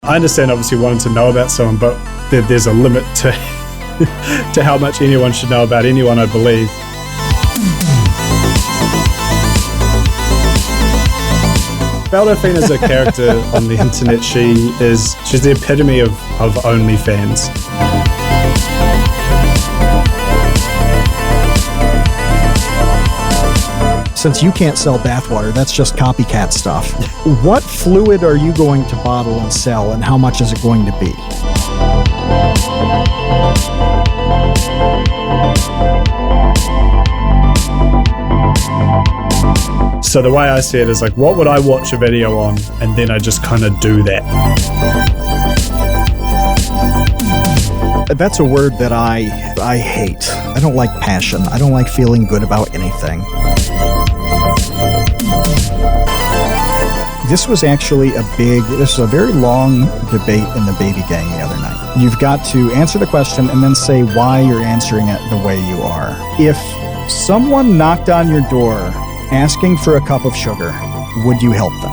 I understand obviously wanting to know about someone, but there's a limit to to how much anyone should know about anyone, I believe. Belle Delphine is a character on the internet. She's the epitome of OnlyFans. Since you can't sell bathwater, that's just copycat stuff. What fluid are you going to bottle and sell, and how much is it going to be? So the way I see it is like, what would I watch a video on? And then I just kind of do that. That's a word that I hate. I don't like passion. I don't like feeling good about anything. This was actually this was a very long debate in the baby gang the other night. You've got to answer the question and then say why you're answering it the way you are. If someone knocked on your door asking for a cup of sugar, would you help them?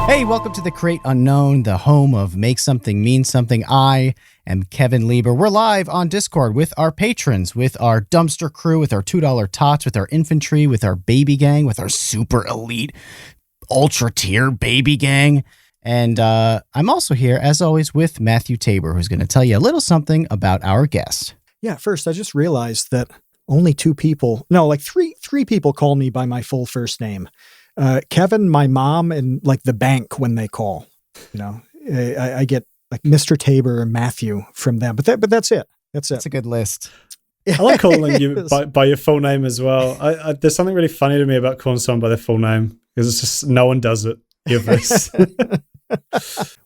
Hey, welcome to the Create Unknown, the home of Make Something Mean Something. I am Kevin Lieber. We're live on Discord with our patrons, with our dumpster crew, with our $2 tots, with our infantry, with our baby gang, with our super elite ultra tier baby gang. And I'm also here, as always, with Matthew Tabor, who's going to tell you a little something about our guest. Yeah, first, I just realized that only three people call me by my full first name. Kevin, my mom, and like the bank when they call. You know, I get like Mr. Tabor or Matthew from them, but that's it. That's a good list. I like calling you by your full name as well. There's something really funny to me about calling someone by their full name, because it's just no one does it ever.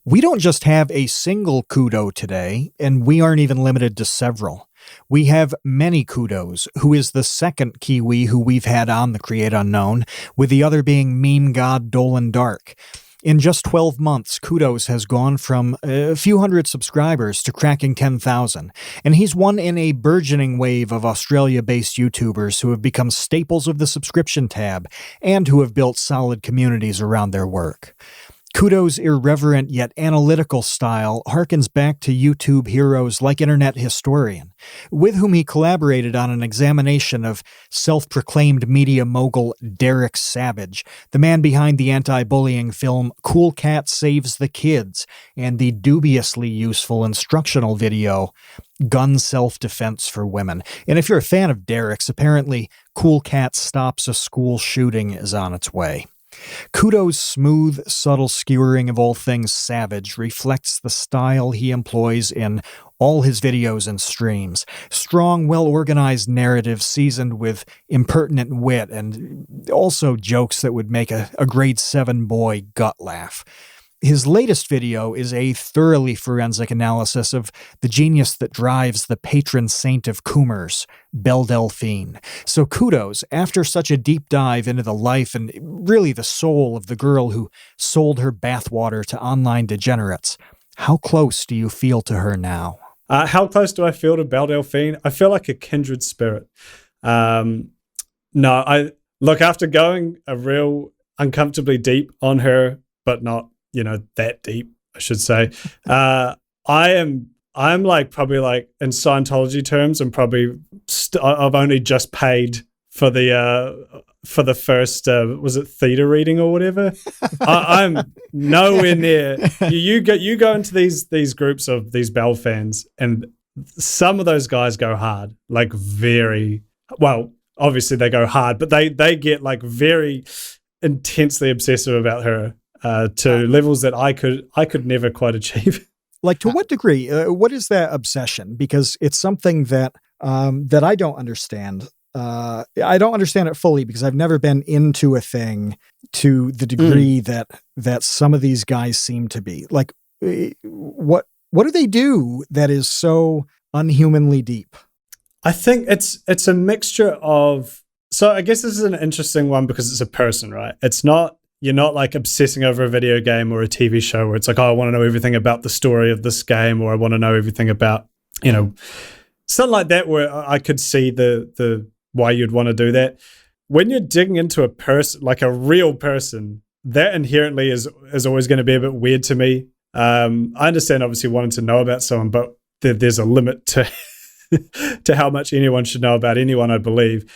We don't just have a single kudo today, and we aren't even limited to several. We have ManyKudos, who is the second Kiwi who we've had on the Create Unknown, with the other being Meme God Dolan Dark. In just 12 months, Kudos has gone from a few hundred subscribers to cracking 10,000, and he's one in a burgeoning wave of Australia-based YouTubers who have become staples of the subscription tab and who have built solid communities around their work. Kudos' irreverent yet analytical style harkens back to YouTube heroes like Internet Historian, with whom he collaborated on an examination of self-proclaimed media mogul Derek Savage, the man behind the anti-bullying film Cool Cat Saves the Kids, and the dubiously useful instructional video Gun Self-Defense for Women. And if you're a fan of Derek's, apparently Cool Cat Stops a School Shooting is on its way. Kudos' smooth, subtle skewering of all things savage reflects the style he employs in all his videos and streams. Strong, well-organized narrative seasoned with impertinent wit and also jokes that would make a grade 7 boy gut laugh. His latest video is a thoroughly forensic analysis of the genius that drives the patron saint of Coomers, Belle Delphine. So kudos, after such a deep dive into the life and really the soul of the girl who sold her bathwater to online degenerates, how close do you feel to her now? How close do I feel to Belle Delphine? I feel like a kindred spirit. After going a real uncomfortably deep on her, but not that deep, I should say. I'm probably like in Scientology terms, I'm probably I've only just paid for the first was it theta reading or whatever. I'm nowhere near. You go into these groups of these Belle fans, and some of those guys go hard, like very well. Obviously, they go hard, but they get like very intensely obsessive about her. To levels that I could never quite achieve. Like, to what degree? What is that obsession? Because it's something that I don't understand. I don't understand it fully because I've never been into a thing to the degree that some of these guys seem to be. Like, what do they do that is so unhumanly deep? I think it's a mixture of. So I guess this is an interesting one because it's a person, right? You're not like obsessing over a video game or a TV show where it's like, oh, I want to know everything about the story of this game, or I want to know everything about, something like that, where I could see the why you'd want to do that. When you're digging into a person, like a real person, that inherently is always going to be a bit weird to me. I understand obviously wanting to know about someone, but there's a limit to to how much anyone should know about anyone, I believe.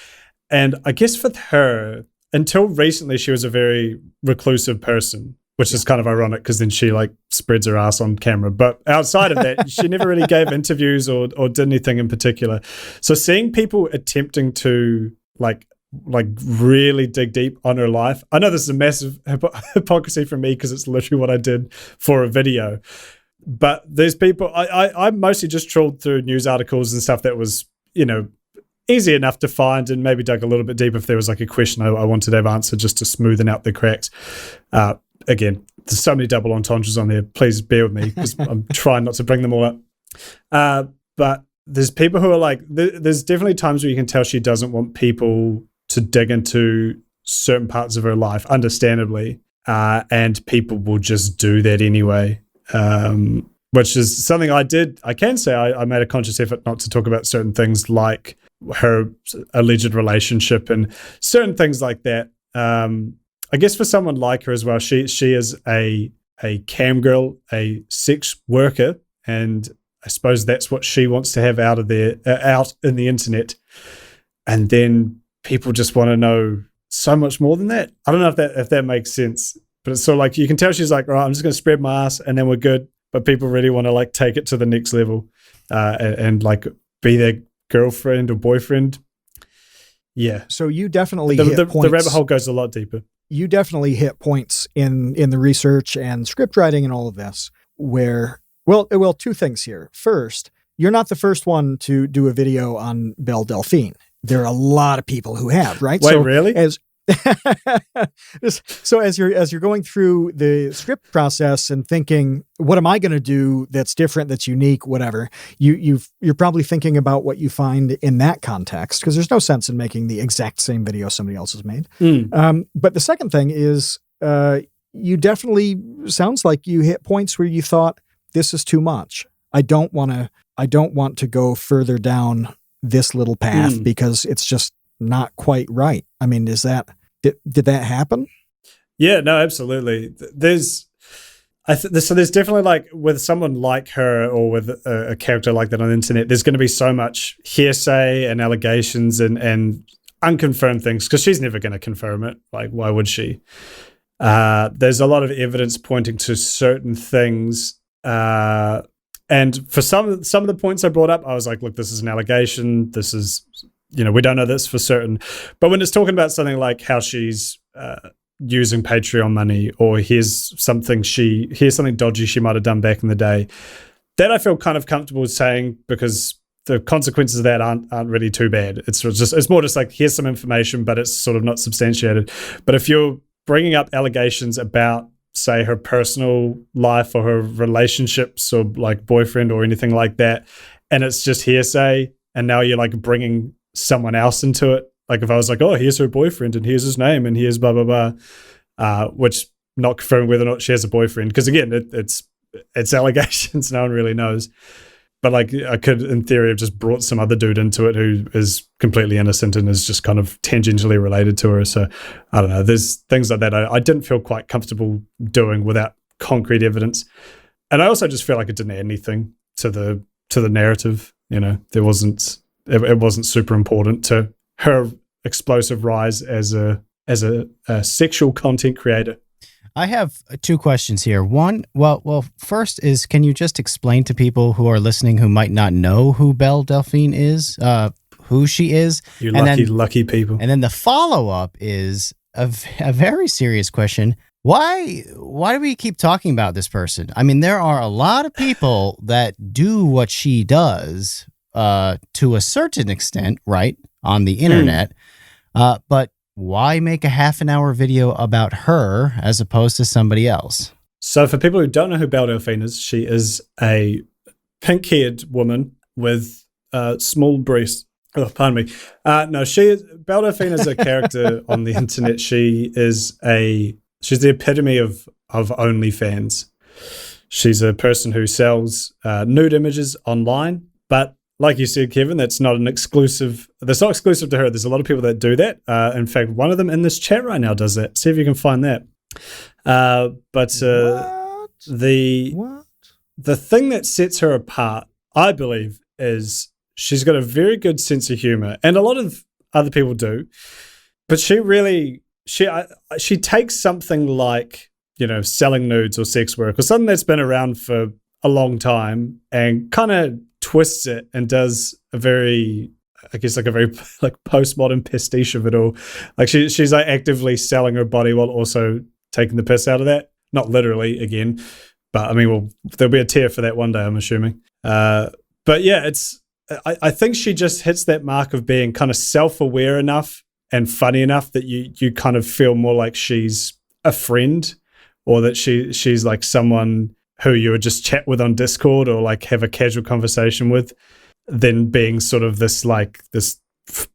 And I guess for her, until recently, she was a very reclusive person, which is kind of ironic because then she like spreads her ass on camera. But outside of that, she never really gave interviews or did anything in particular. So seeing people attempting to like really dig deep on her life, I know this is a massive hypocrisy from me because it's literally what I did for a video. But there's people, I mostly just trawled through news articles and stuff that was, easy enough to find, and maybe dug a little bit deep if there was like a question I wanted to have answered just to smoothen out the cracks. Again, there's so many double entendres on there. Please bear with me because I'm trying not to bring them all up. But there's people who are like, there's definitely times where you can tell she doesn't want people to dig into certain parts of her life, understandably, and people will just do that anyway. Which is something I did. I can say I made a conscious effort not to talk about certain things like her alleged relationship and certain things like that. I guess for someone like her as well, she is a cam girl, a sex worker, and I suppose that's what she wants to have out in the internet. And then people just want to know so much more than that. I don't know if that makes sense, but it's sort of like you can tell she's like, all right, I'm just going to spread my ass and then we're good. But people really want to like take it to the next level and like be their girlfriend or boyfriend. Yeah. So you definitely the hit points. The rabbit hole goes a lot deeper. You definitely hit points in the research and script writing and all of this where, well, two things here. First, you're not the first one to do a video on Belle Delphine. There are a lot of people who have, right? Wait, really? So as you're going through the script process and thinking, what am I going to do that's different, that's unique, whatever, you're probably thinking about what you find in that context, because there's no sense in making the exact same video somebody else has made. But the second thing is, you definitely sounds like you hit points where you thought, this is too much. I don't want to go further down this little path because it's just not quite right. I mean, did that happen? Yeah, no, absolutely. There's definitely like with someone like her or with a character like that on the internet, there's going to be so much hearsay and allegations and unconfirmed things because she's never going to confirm it. Like, why would she? There's a lot of evidence pointing to certain things. And for some of the points I brought up, I was like, look, this is an allegation. This is, we don't know this for certain. But when it's talking about something like how she's using Patreon money, or here's something dodgy she might have done back in the day, that I feel kind of comfortable saying because the consequences of that aren't really too bad. It's more just like, here's some information, but it's sort of not substantiated. But if you're bringing up allegations about, say, her personal life or her relationships or like boyfriend or anything like that, and it's just hearsay, and now you're like bringing someone else into it. Like if I was like, oh, here's her boyfriend and here's his name and here's blah, blah, blah, which not confirming whether or not she has a boyfriend. Because again, it's allegations. No one really knows. But like I could, in theory, have just brought some other dude into it who is completely innocent and is just kind of tangentially related to her. So I don't know. There's things like that I didn't feel quite comfortable doing without concrete evidence. And I also just feel like it didn't add anything to the narrative. It wasn't super important to her explosive rise as a sexual content creator. I have two questions here. One, well, first is, can you just explain to people who are listening who might not know who Belle Delphine is, who she is? You lucky people. And then the follow-up is a very serious question. Why do we keep talking about this person? I mean, there are a lot of people that do what she does to a certain extent, right, on the internet, but why make a half-an-hour video about her as opposed to somebody else? So for people who don't know who Belle Delphine is, she is a pink-haired woman with small breasts. Oh, pardon me. No, Belle Delphine is a character on the internet. She's the epitome of OnlyFans. She's a person who sells nude images online, but like you said, Kevin, that's not exclusive to her. There's a lot of people that do that. In fact, one of them in this chat right now does that. See if you can find that. But What? the thing that sets her apart, I believe, is she's got a very good sense of humor, and a lot of other people do. But she takes something like, selling nudes or sex work or something that's been around for a long time and kind of twists it and does a very, I guess, like a very like postmodern pastiche of it all. Like she's like actively selling her body while also taking the piss out of that. Not literally again, but I mean, there'll be a tear for that one day, I'm assuming. But yeah, I think she just hits that mark of being kind of self-aware enough and funny enough that you kind of feel more like she's a friend, or that she's like someone who you would just chat with on Discord or like have a casual conversation with, than being sort of this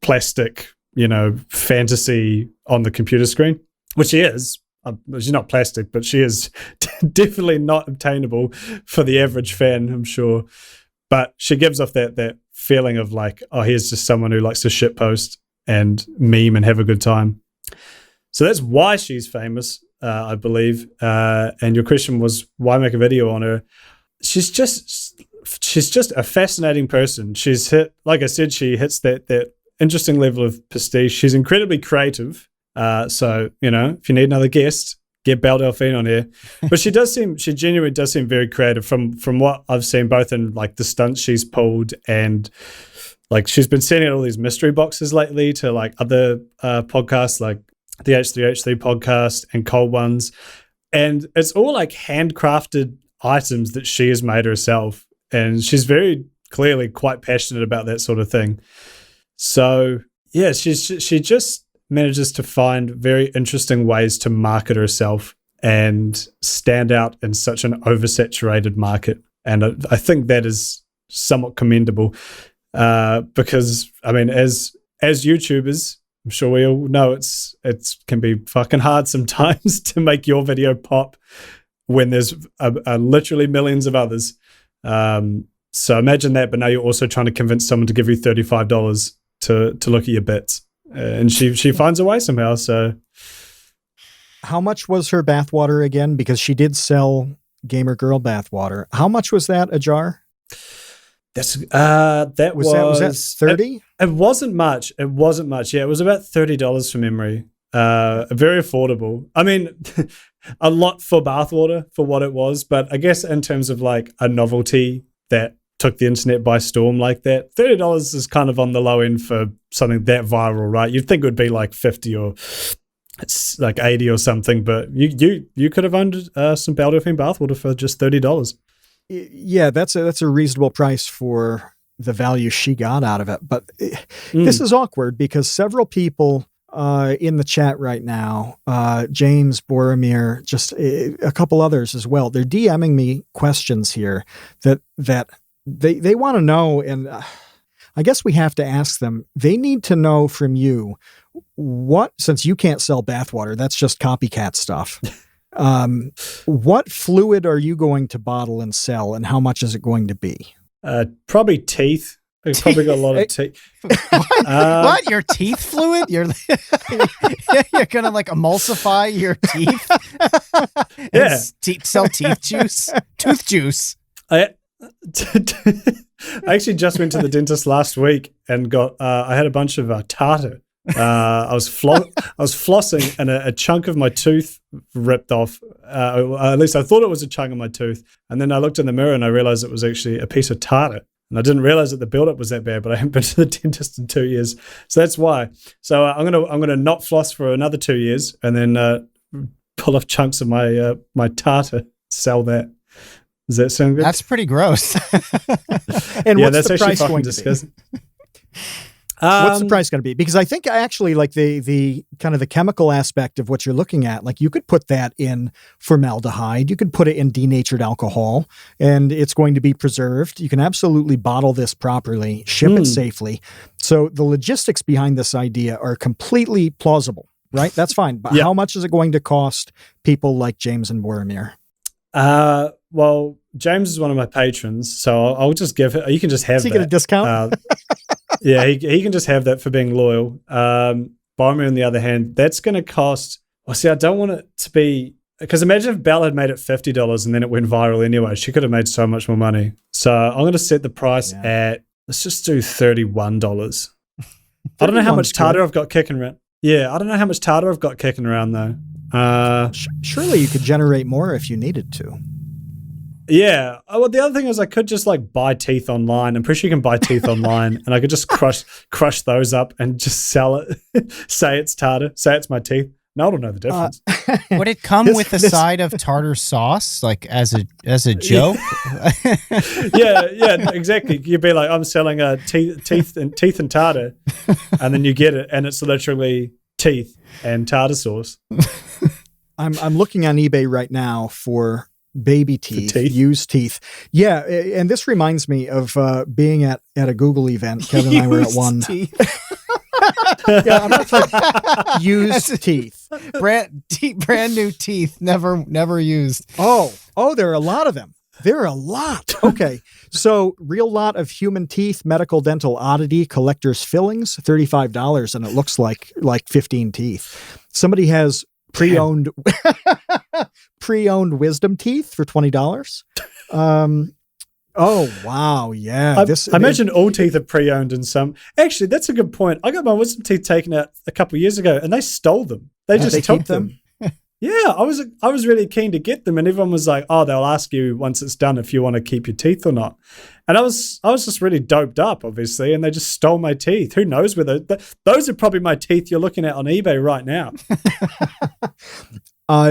plastic, fantasy on the computer screen, which she is. She's not plastic, but she is definitely not obtainable for the average fan, I'm sure. But she gives off that feeling of like, oh, here's just someone who likes to shitpost and meme and have a good time. So that's why she's famous, I believe. And your question was, why make a video on her? She's just a fascinating person. She's hit, like I said, she hits that interesting level of pastiche. She's incredibly creative. So, if you need another guest, get Belle Delphine on here. But she genuinely does seem very creative from what I've seen, both in like the stunts she's pulled, and like she's been sending out all these mystery boxes lately to like other podcasts, like the H3H3 podcast and Cold Ones. And it's all like handcrafted items that she has made herself. And she's very clearly quite passionate about that sort of thing. So yeah, she just manages to find very interesting ways to market herself and stand out in such an oversaturated market. And I think that is somewhat commendable, because I mean, as YouTubers, I'm sure we all know it can be fucking hard sometimes to make your video pop when there's literally millions of others. So imagine that, but now you're also trying to convince someone to give you $35 to look at your bits. And she finds a way somehow. So, how much was her bathwater again? Because she did sell Gamer Girl bathwater. How much was that a jar? Was that 30? It wasn't much. It wasn't much. Yeah, it was about $30 from memory. Very affordable. I mean, a lot for bathwater for what it was, but I guess in terms of like a novelty that took the internet by storm like that, $30 is kind of on the low end for something that viral, right? You'd think it would be like 50 or it's like 80 or something, but you could have owned some Belle Delphine bathwater for just $30. Yeah, that's a reasonable price for the value she got out of it. But this is awkward because several people in the chat right now, James, Boromir, just a couple others as well, they're DMing me questions here that they want to know, and I guess we have to ask them. They need to know from you since you can't sell bathwater, that's just copycat stuff. What fluid are you going to bottle and sell, and how much is it going to be? Probably teeth. We've probably got a lot of teeth. What? Your teeth fluid? You're gonna like emulsify your teeth? Yeah. Sell teeth juice? Tooth juice. I actually just went to the dentist last week and got I had a bunch of tartar. I was flossing and a chunk of my tooth ripped off. At least I thought it was a chunk of my tooth, and then I looked in the mirror and I realized it was actually a piece of tartar. And I didn't realize that the buildup was that bad, but I haven't been to the dentist in 2 years, so that's why. So I'm gonna not floss for another 2 years, and then pull off chunks of my tartar, sell that. Does that sound good? That's pretty gross. And yeah, what's that's the actually price fucking going to disgusting. be? What's the price going to be? Because I think actually like the kind of the chemical aspect of what you're looking at, like you could put that in formaldehyde, you could put it in denatured alcohol, and it's going to be preserved. You can absolutely bottle this properly, ship it safely. So the logistics behind this idea are completely plausible, right? That's fine. But how much is it going to cost people like James and Boromir? Well, James is one of my patrons, so I'll just give it. You can just have that. Does he get a discount? Yeah, he can just have that for being loyal. Boromir, on the other hand, that's going to cost Well, see, I don't want it to be, because imagine if Belle had made it $50 and then it went viral anyway. She could have made so much more money. So I'm going to set the price at, let's just do $31. I don't know how much tartar I've got kicking around. Yeah, I don't know how much tartar I've got kicking around though. Surely you could generate more if you needed to. Yeah. Oh, well, the other thing is I could just like buy teeth online. I'm pretty sure you can buy teeth online, and I could just crush those up and just sell it. Say it's tartar. Say it's my teeth. No one will know the difference. Would it come with a side of tartar sauce, like as a joke? Yeah, exactly. You'd be like, I'm selling teeth and tartar, and then you get it, and it's literally teeth and tartar sauce. I'm looking on eBay right now for baby teeth, used teeth. Yeah, and this reminds me of being at a Google event. Kevin and I were at one. Yeah, I'm not like used teeth. Brand new teeth, never used. Oh, there are a lot of them. There are a lot. Okay, so real lot of human teeth, medical dental oddity, collector's fillings, $35, and it looks like 15 teeth. Somebody has pre-owned wisdom teeth for $20. Oh wow, yeah. I imagine all teeth are pre-owned in some. Actually, that's a good point. I got my wisdom teeth taken out a couple of years ago, and they stole them. They just took them. Yeah, I was really keen to get them, and everyone was like, "Oh, they'll ask you once it's done if you want to keep your teeth or not." And I was just really doped up, obviously, and they just stole my teeth. Who knows whether those are probably my teeth you're looking at on eBay right now.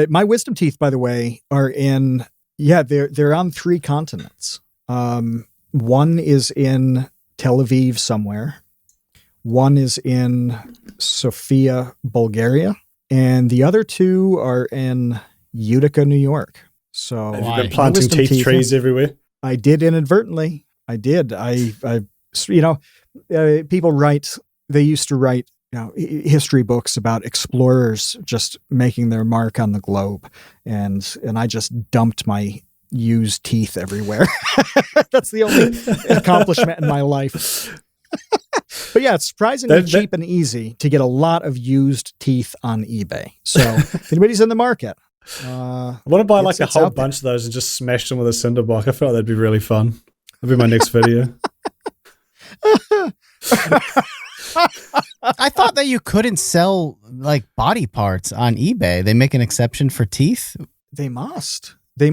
My wisdom teeth, by the way, are in. Yeah, they're on 3 continents. One is in Tel Aviv somewhere. One is in Sofia, Bulgaria. And the other 2 are in Utica, New York. So have you been planting teeth trees everywhere? I did inadvertently. I did. People write, they used to write, history books about explorers just making their mark on the globe. And I just dumped my used teeth everywhere. That's the only accomplishment in my life. But yeah, it's surprisingly cheap and easy to get a lot of used teeth on eBay. So if anybody's in the market, I want to buy like a whole bunch of those and just smash them with a cinder block. I feel like that'd be really fun. That'd be my next video. I thought that you couldn't sell like body parts on eBay. They make an exception for teeth. They must. Maybe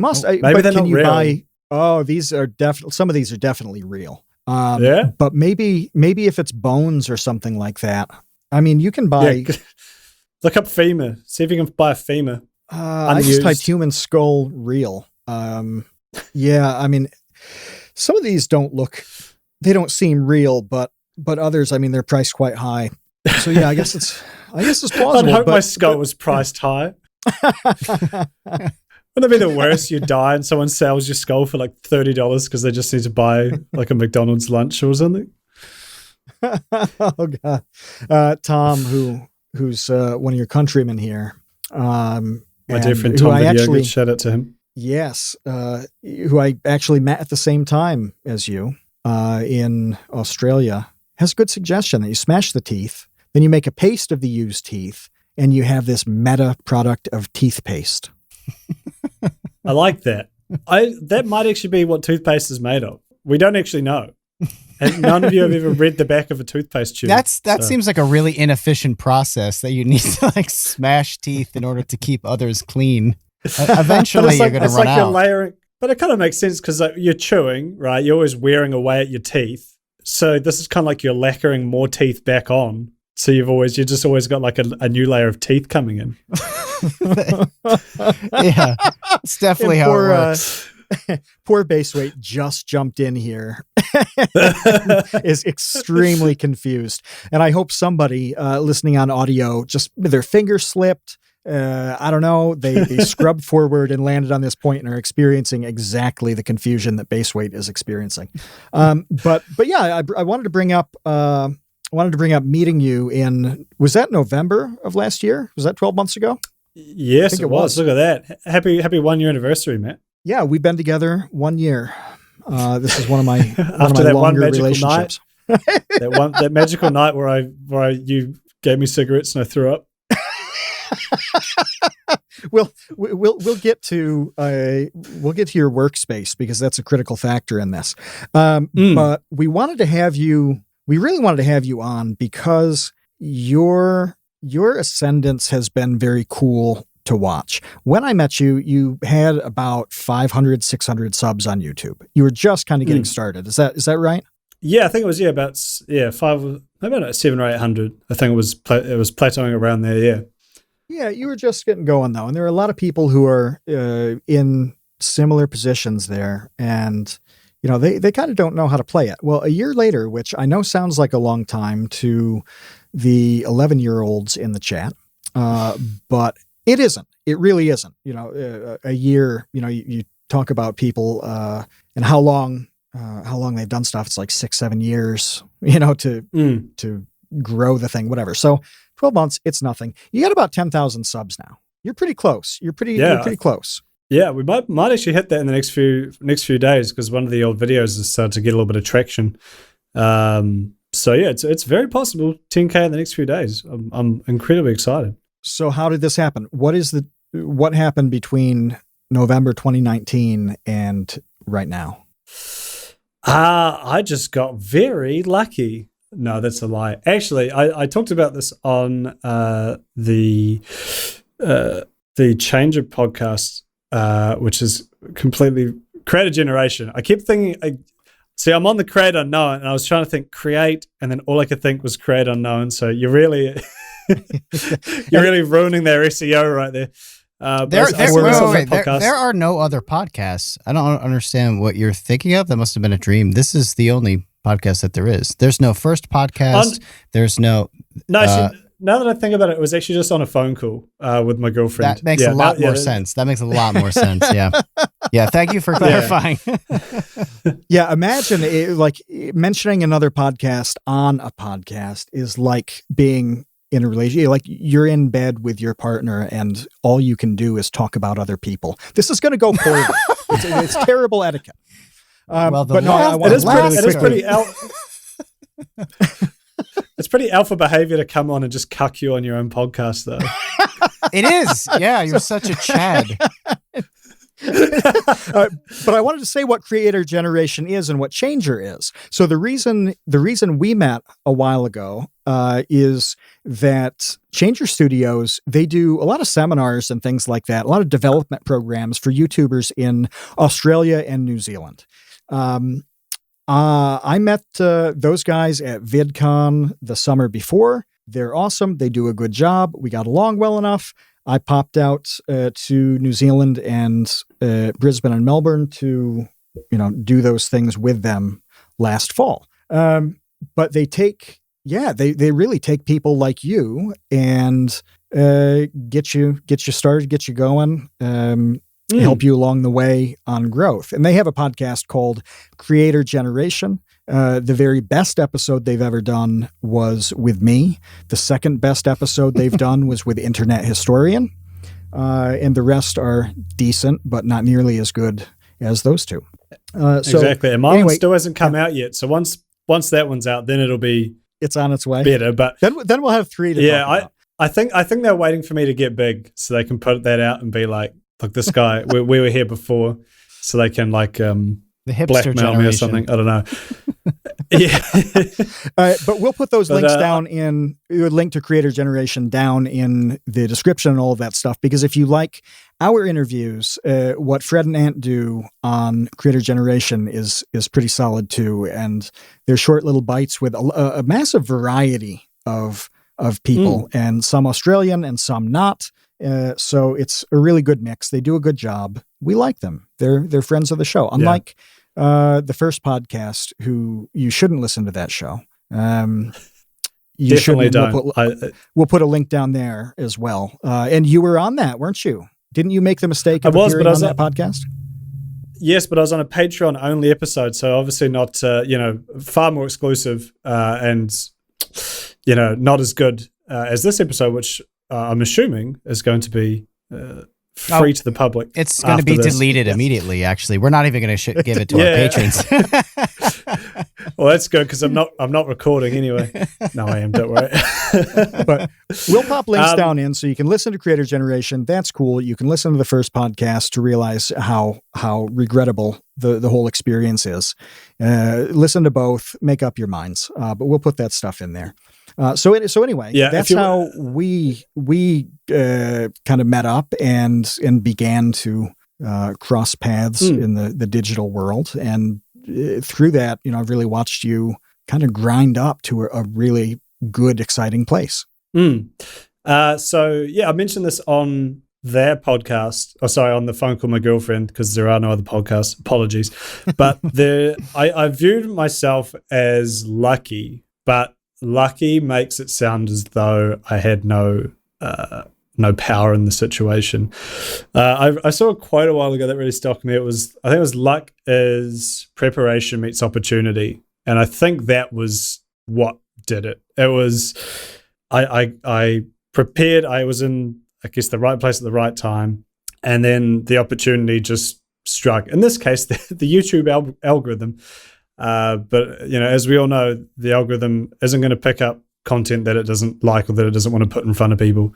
they're not real. These are definitely, some of these are definitely real. Yeah. But maybe if it's bones or something like that. I mean, you can buy. Yeah. Look up femur. See if you can buy a femur. I just typed human skull real. Yeah, I mean, some of these they don't seem real, but others, I mean, they're priced quite high. So yeah, I guess it's plausible. I hope my skull was priced high. Wouldn't it be the worst? You die and someone sells your skull for like $30 because they just need to buy like a McDonald's lunch or something? Oh God, Tom, who's one of your countrymen here, my dear friend Tom, shout out to him. Yes, who I actually met at the same time as you in Australia, has a good suggestion that you smash the teeth, then you make a paste of the used teeth, and you have this meta product of Teethpaste. I like that. That might actually be what toothpaste is made of. We don't actually know. And none of you have ever read the back of a toothpaste tube. That seems like a really inefficient process that you need to like smash teeth in order to keep others clean. Eventually, you're going to run out. You're layering, but it kind of makes sense because you're chewing, right? You're always wearing away at your teeth. So this is kind of like you're lacquering more teeth back on. So you've just always got like a new layer of teeth coming in. Yeah, it's definitely how it works. Poor base weight just jumped in here. Is extremely confused. And I hope somebody listening on audio, just their finger slipped. I don't know. They scrubbed forward and landed on this point and are experiencing exactly the confusion that base weight is experiencing. But yeah, I wanted to bring up meeting you in, was that November of last year? Was that 12 months ago? Yes, it was. Look at that. Happy 1 year anniversary, Matt. Yeah, we've been together 1 year. This is one of my longer relationships. that magical night where you gave me cigarettes and I threw up. we'll get to your workspace because that's a critical factor in this. But we really wanted to have you on because your ascendance has been very cool to watch. When I met you, you had about 500, 600 subs on YouTube. You were just kind of getting started. Is that right? Yeah, I think it was about 5, maybe about 700 or 800. I think it was plateauing around there. Yeah. Yeah, you were just getting going though, and there are a lot of people who are in similar positions there, and they kind of don't know how to play it. Well, a year later, which I know sounds like a long time to the 11-year-olds in the chat, but it isn't. It really isn't. A year. You talk about people and how long they've done stuff. It's like 6-7 years. To grow the thing, whatever. So 12 months, it's nothing. You got about 10,000 subs now. You're pretty close. You're pretty close. Yeah, we might actually hit that in the next few days because one of the old videos has started to get a little bit of traction. So yeah, it's very possible 10K in the next few days. I'm incredibly excited. So how did this happen? What happened between November 2019 and right now? I just got very lucky. No, that's a lie. Actually, I talked about this on the Changer podcast, which is completely creator generation. I kept thinking, I'm on the create unknown, and I was trying to think create, and then all I could think was create unknown. So you're really ruining their SEO right there. There are no other podcasts. I don't understand what you're thinking of. That must have been a dream. This is the only podcast that there is. There's no first podcast. There's no. Now that I think about it, it was actually just on a phone call with my girlfriend. That makes a lot more sense. That makes a lot more sense. Yeah. Yeah. Thank you for clarifying. Yeah. Imagine mentioning another podcast on a podcast is like being in a relationship. Like you're in bed with your partner and all you can do is talk about other people. This is going to go poorly. It's terrible etiquette. It's pretty alpha behavior to come on and just cuck you on your own podcast, though. It is. Yeah, you're such a Chad. But I wanted to say what creator generation is and what Changer is. So the reason we met a while ago is that Changer Studios, they do a lot of seminars and things like that, a lot of development programs for YouTubers in Australia and New Zealand. I met those guys at VidCon the summer before. They're awesome. They do a good job. We got along well enough. I popped out to New Zealand and Brisbane and Melbourne to, do those things with them last fall. But they really take people like you and get you started, get you going. Help you along the way on growth. And they have a podcast called Creator Generation. The very best episode they've ever done was with me. The second best episode they've done was with Internet Historian. And the rest are decent, but not nearly as good as those two. Exactly. And mine still hasn't come out yet. So once that one's out, then it's on its way. Better. But then we'll have 3 to talk about. I think they're waiting for me to get big so they can put that out and be like, look, this guy, we were here before, so they can the hipster blackmail me or something. I don't know. Yeah. But we'll put those links down in a link to Creator Generation down in the description and all of that stuff. Because if you like our interviews, what Fred and Ant do on Creator Generation is pretty solid too. And they're short little bites with a massive variety of people, and some Australian and some not. So it's a really good mix. They do a good job. We like them. They're friends of the show. Unlike the first podcast, who you shouldn't listen to that show. You definitely don't. We'll put a link down there as well. And you were on that, weren't you? Didn't you make the mistake of appearing on that podcast? Yes, but I was on a Patreon only episode, so obviously not far more exclusive and not as good as this episode, which I'm assuming is going to be free to the public. It's going to be deleted immediately, actually. We're not even going to give it to our patrons. Well, that's good because I'm not recording anyway. No, I am. Don't worry. But we'll pop links down in so you can listen to Creator Generation. That's cool. You can listen to the first podcast to realize how regrettable the whole experience is. Listen to both, make up your minds. But we'll put that stuff in there. So anyway, that's how we kind of met up and began to cross paths in the digital world. And through that, I've really watched you kind of grind up to a really good, exciting place. So I mentioned this on their podcast, on the Phone Call My Girlfriend, because there are no other podcasts. Apologies. But I viewed myself as lucky, but lucky makes it sound as though I had no power in the situation. I saw a quote a while ago that really stuck me. I think it was luck is preparation meets opportunity. And I think that was what did it. It was, I prepared, I was in, I guess, the right place at the right time. And then the opportunity just struck. In this case, the YouTube algorithm. But, as we all know, the algorithm isn't going to pick up content that it doesn't like or that it doesn't want to put in front of people.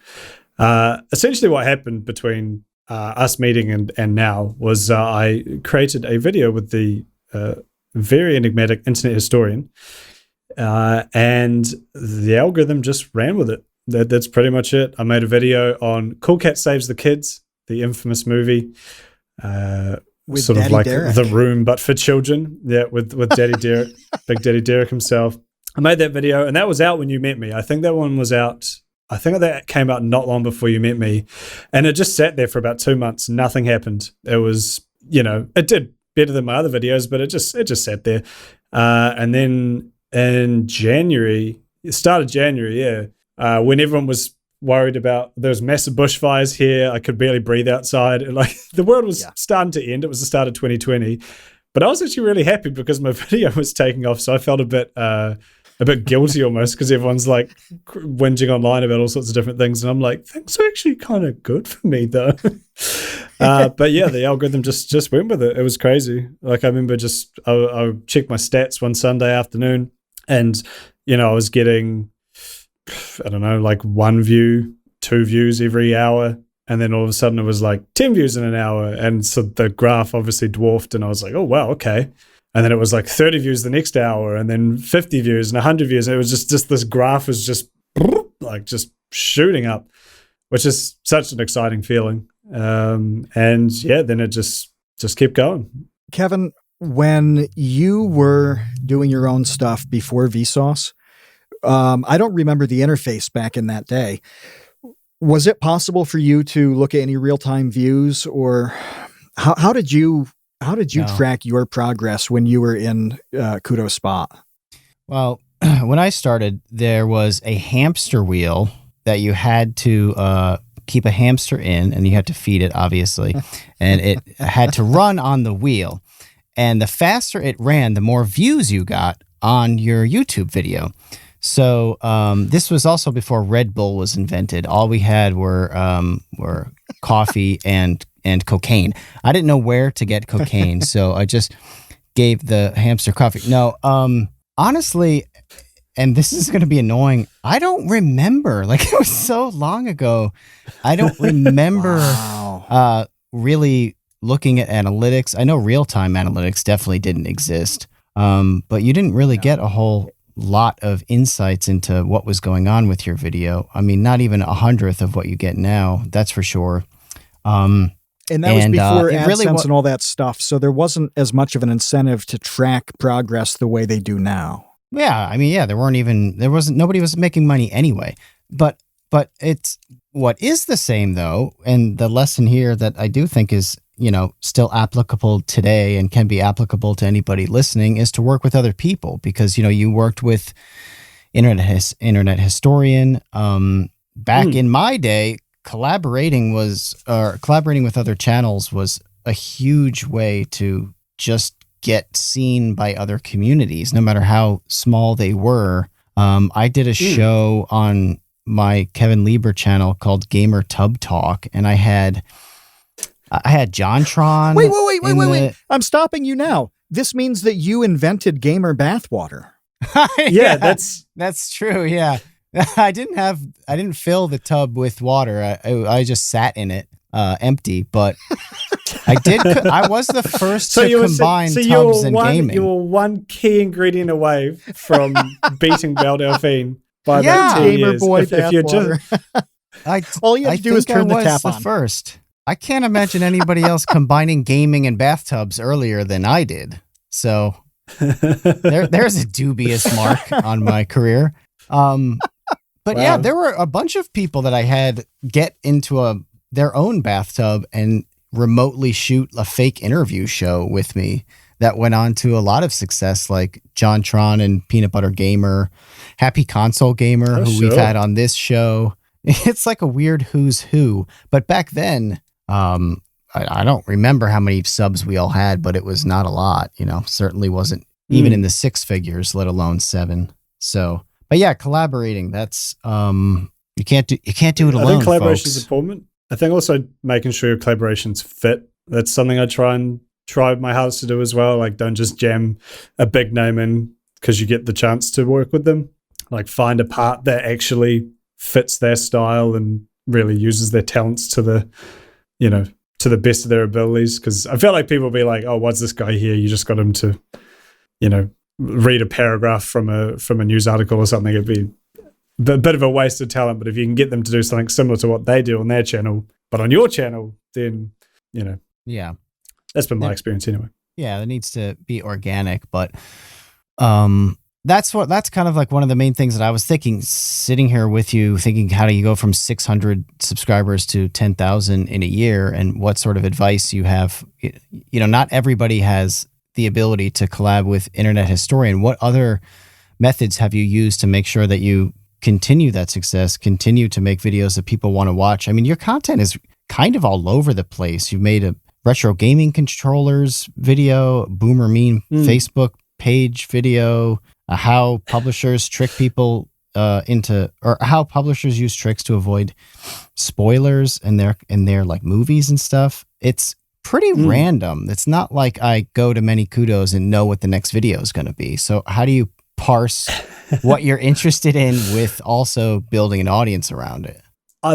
Essentially what happened between us meeting and now was I created a video with the very enigmatic internet historian, and the algorithm just ran with it. That's pretty much it. I made a video on Cool Cat Saves the Kids, the infamous movie, with sort Daddy of like Derek. The Room, but for children. Yeah, with Daddy Derek, Big Daddy Derek himself. I made that video, and that was out when you met me. I think that one was out. I think that came out not long before you met me, and it just sat there for about 2 months. Nothing happened. It was, it did better than my other videos, but it just sat there. And then in January, start of January, when everyone was worried about there was massive bushfires here, I could barely breathe outside. Like the world was starting to end. It was the start of 2020, but I was actually really happy because my video was taking off. So I felt a bit guilty almost because everyone's like whinging online about all sorts of different things. And I'm like, things are actually kind of good for me though. But yeah, the algorithm just went with it. It was crazy. Like I remember I checked my stats one Sunday afternoon and, I was getting, I don't know, like 1 view, 2 views every hour. And then all of a sudden it was like 10 views in an hour. And so the graph obviously dwarfed and I was like, oh, wow, okay. And then it was like 30 views the next hour and then 50 views and 100 views. And it was just this graph was just like just shooting up, which is such an exciting feeling. And yeah, then it just kept going. Kevin, when you were doing your own stuff before Vsauce, I don't remember the interface back in that day. Was it possible for you to look at any real-time views, or how did you track your progress when you were in Kudos Spot? Well, when I started, there was a hamster wheel that you had to keep a hamster in, and you had to feed it, obviously, and it had to run on the wheel. And the faster it ran, the more views you got on your YouTube video. So this was also before Red Bull was invented. All we had were coffee and cocaine. I didn't know where to get cocaine, so I just gave the hamster coffee. No, honestly, and this is going to be annoying, I don't remember. Like, it was so long ago. I don't remember really looking at analytics. I know real-time analytics definitely didn't exist, but you didn't really get a whole lot of insights into what was going on with your video. I mean, not even 1/100th of what you get now, that's for sure. And that was before AdSense really and all that stuff, so there wasn't as much of an incentive to track progress the way they do now. Yeah, I mean, yeah, nobody was making money anyway. But it's what is the same though, and the lesson here that I do think is, still applicable today and can be applicable to anybody listening, is to work with other people, because you worked with internet historian. Back in my day, collaborating with other channels was a huge way to just get seen by other communities, no matter how small they were. I did a show on my Kevin Lieber channel called Gamer Tub Talk, and I had JonTron. Wait. I'm stopping you now. this means that you invented gamer bathwater. Yeah, that's true. Yeah. I didn't fill the tub with water. I just sat in it, empty, but I did. I was the first to combine tubs and gaming. You were one key ingredient away from beating Belle Delphine by about 2 years. Boy if you're just, all you have to do is turn the tap on. First. I can't imagine anybody else combining gaming and bathtubs earlier than I did. So there's a dubious mark on my career. But yeah, there were a bunch of people that I had get into their own bathtub and remotely shoot a fake interview show with me that went on to a lot of success, like John Tron and Peanut Butter Gamer, Happy Console Gamer, who we've had on this show. It's like a weird who's who. But back then, I don't remember how many subs we all had, but it was not a lot, certainly wasn't even in the 6 figures, let alone 7. So, but yeah, collaborating, that's, you can't do it alone. I think collaboration is important. I think also making sure your collaborations fit. That's something I try my hardest to do as well. Like, don't just jam a big name in because you get the chance to work with them. Like, find a part that actually fits their style and really uses their talents to the best of their abilities. Because I feel like people will be like, oh, what's this guy here? You just got him to, read a paragraph from a news article or something. It'd be a bit of a waste of talent. But if you can get them to do something similar to what they do on their channel, but on your channel, then, yeah, that's been my experience anyway. Yeah, it needs to be organic, but that's kind of like one of the main things that I was thinking, sitting here with you, thinking, how do you go from 600 subscribers to 10,000 in a year, and what sort of advice you have? Not everybody has the ability to collab with Internet Historian. What other methods have you used to make sure that you continue that success, continue to make videos that people want to watch? I mean, your content is kind of all over the place. You've made a retro gaming controllers video, Boomer Meme Facebook page video, how publishers trick people or how publishers use tricks to avoid spoilers in their like movies and stuff. It's pretty random. It's not like I go to ManyKudos and know what the next video is going to be. So how do you parse what you're interested in with also building an audience around it?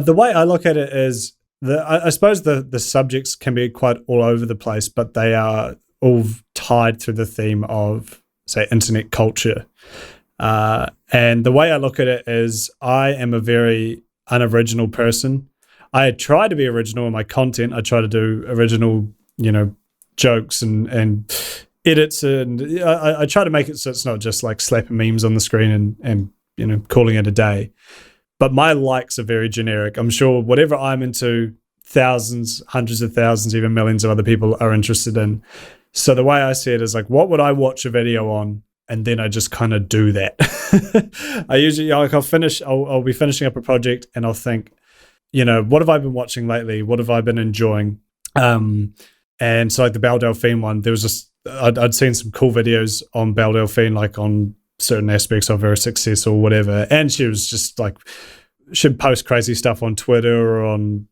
The way I look at it is, I suppose the subjects can be quite all over the place, but they are all tied through the theme of, say, internet culture. And the way I look at it is, I am a very unoriginal person. I try to be original in my content. I try to do original, jokes and edits, and I try to make it so it's not just like slapping memes on the screen and calling it a day. But my likes are very generic. I'm sure whatever I'm into, thousands, hundreds of thousands, even millions of other people are interested in. So the way I see it is like, what would I watch a video on? And then I just kind of do that. I usually, I'll be finishing up a project and I'll think, what have I been watching lately? What have I been enjoying? And so like the Belle Delphine one, there was just, I'd seen some cool videos on Belle Delphine, like on certain aspects of her success or whatever. And she was just like, she'd post crazy stuff on Twitter or on,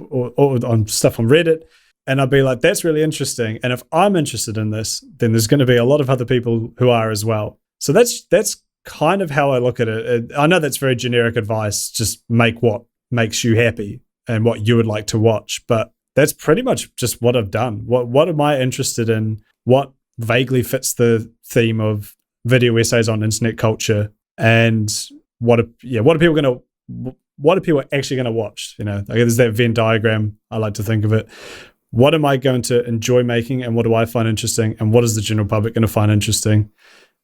or on stuff on Reddit. And I'd be like, that's really interesting. And if I'm interested in this, then there's going to be a lot of other people who are as well. So that's kind of how I look at it. I know that's very generic advice. Just make what makes you happy and what you would like to watch. But that's pretty much just what I've done. What am I interested in? What vaguely fits the theme of video essays on internet culture? And what are people actually going to watch? Like there's that Venn diagram, I like to think of it. What am I going to enjoy making, and what do I find interesting, and what is the general public going to find interesting?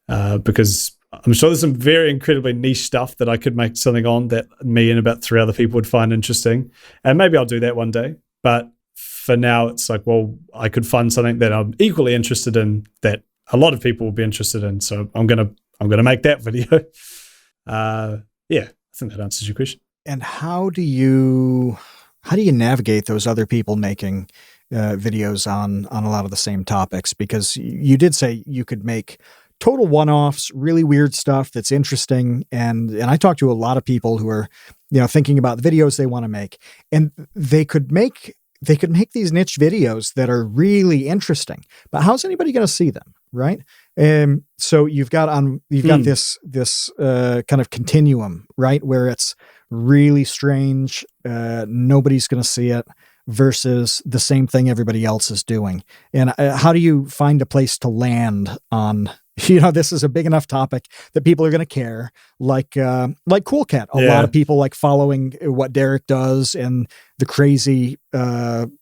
Because I'm sure there's some very incredibly niche stuff that I could make something on that me and about 3 other people would find interesting. And maybe I'll do that one day. But for now, it's like, well, I could find something that I'm equally interested in that a lot of people will be interested in. So I'm gonna make that video. Yeah, I think that answers your question. And how do you navigate those other people making videos on a lot of the same topics? Because you did say you could make total one-offs, really weird stuff that's interesting. And I talked to a lot of people who are, thinking about the videos they want to make, and they could make they could make these niche videos that are really interesting, but how's anybody going to see them? Right. So you've got this kind of continuum, right? Where it's really strange. Nobody's going to see it versus the same thing everybody else is doing. And how do you find a place to land on, this is a big enough topic that people are going to care, like Cool Cat. A lot of people like following what Derek does and the crazy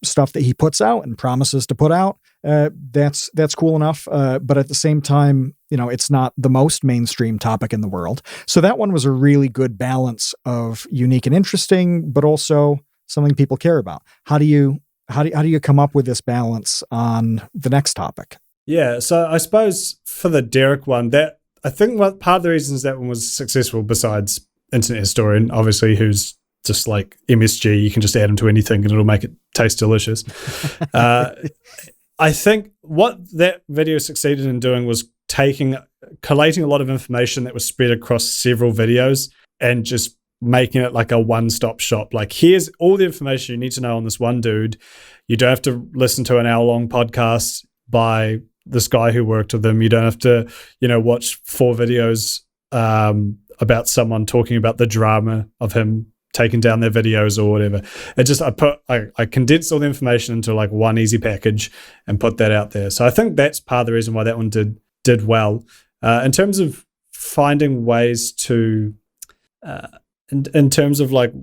stuff that he puts out and promises to put out. That's cool enough. But at the same time, it's not the most mainstream topic in the world. So that one was a really good balance of unique and interesting, but also something people care about. How do you come up with this balance on the next topic? Yeah, so I suppose for the Derek one, that I think part of the reasons that one was successful, besides Internet Historian, obviously, who's just like MSG, you can just add him to anything and it'll make it taste delicious. I think what that video succeeded in doing was collating a lot of information that was spread across several videos and just making it like a one-stop shop. Like, here's all the information you need to know on this one dude. You don't have to listen to an hour-long podcast by this guy who worked with them. You don't have to, watch 4 videos about someone talking about the drama of him taking down their videos or whatever. It just, I condensed all the information into like one easy package and put that out there. So I think that's part of the reason why that one did well. In terms of finding ways to, in terms of like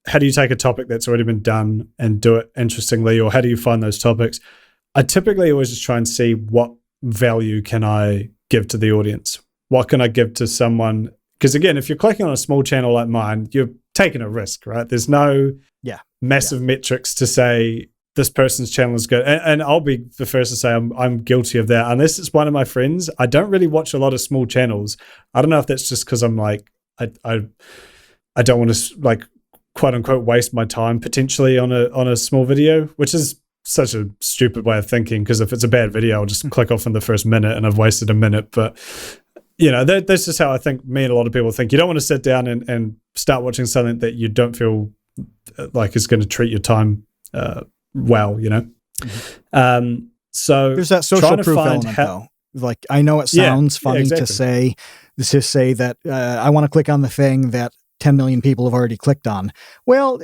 how do you take a topic that's already been done and do it interestingly, or how do you find those topics? I typically always just try and see what value can I give to the audience. What can I give to someone? Because again, if you're clicking on a small channel like mine, you're taking a risk, right? There's no massive metrics to say this person's channel is good. And I'll be the first to say I'm guilty of that. Unless it's one of my friends, I don't really watch a lot of small channels. I don't know if that's just because I'm like, I don't want to like quote unquote waste my time potentially on a small video, which is such a stupid way of thinking, because if it's a bad video, I'll just click off in the first minute and I've wasted a minute. But that's just how I think me and a lot of people think. You don't want to sit down and start watching something that you don't feel like is going to treat your time well, So there's that social proof element though. Like, I know it sounds funny to say that I want to click on the thing that 10 million people have already clicked on. Well,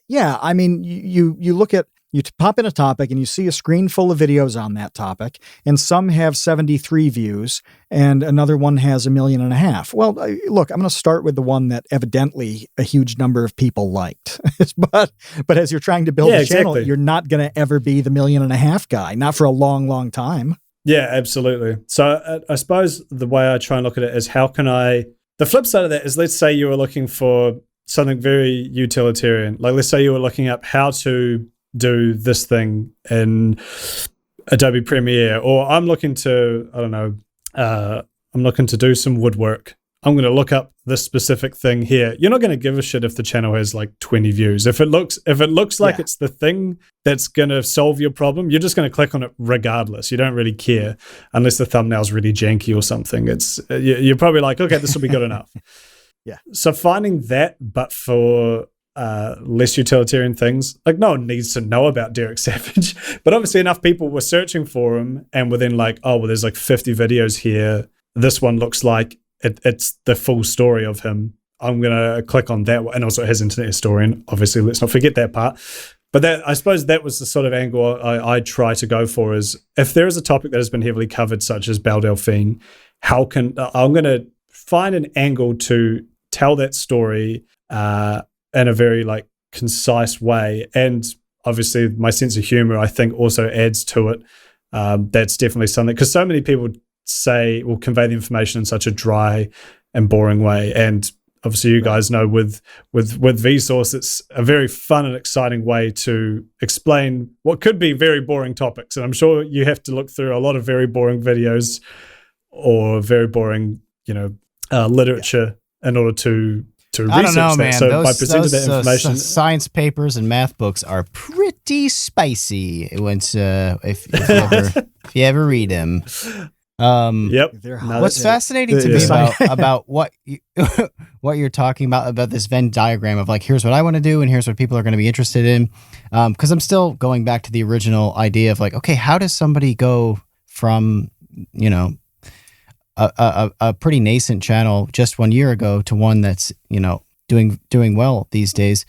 yeah, I mean, you look at, you pop in a topic and you see a screen full of videos on that topic, and some have 73 views and another one has 1.5 million. Well, look, I'm going to start with the one that evidently a huge number of people liked. but as you're trying to build a channel, you're not going to ever be the 1.5 million guy, not for a long, long time. Yeah, absolutely. So I suppose the way I try and look at it is the flip side of that is, let's say you were looking for something very utilitarian. Like, let's say you were looking up how to do this thing in Adobe Premiere, or I'm looking to, I'm looking to do some woodwork. I'm going to look up this specific thing here. You're not going to give a shit if the channel has like 20 views. If it looks like it's the thing that's going to solve your problem, you're just going to click on it regardless. You don't really care unless the thumbnail's really janky or something. You're probably like, okay, this will be good enough. Yeah. So finding that, but for less utilitarian things, like, no one needs to know about Derek Savage, but obviously enough people were searching for him and were then like, oh, well, there's like 50 videos here. This one looks like it's the full story of him. I'm going to click on that one. And also it has Internet Historian. Obviously, let's not forget that part. But I suppose that was the sort of angle I try to go for, is if there is a topic that has been heavily covered, such as Belle Delphine, I'm going to find an angle to tell that story in a very like concise way. And obviously my sense of humor, I think, also adds to it. That's definitely something, because so many people will convey the information in such a dry and boring way. And obviously you guys know with Vsauce, it's a very fun and exciting way to explain what could be very boring topics. And I'm sure you have to look through a lot of very boring videos or very boring, literature in order to research I don't know, that. man. So by presenting that information, science papers and math books are pretty spicy. Once if you ever read them. Yep. What's fascinating to me about what you're talking about this Venn diagram of like, here's what I want to do and here's what people are going to be interested in. Because I'm still going back to the original idea of like, okay, how does somebody go from, you know, a pretty nascent channel just 1 year ago to one that's, you know, doing well these days?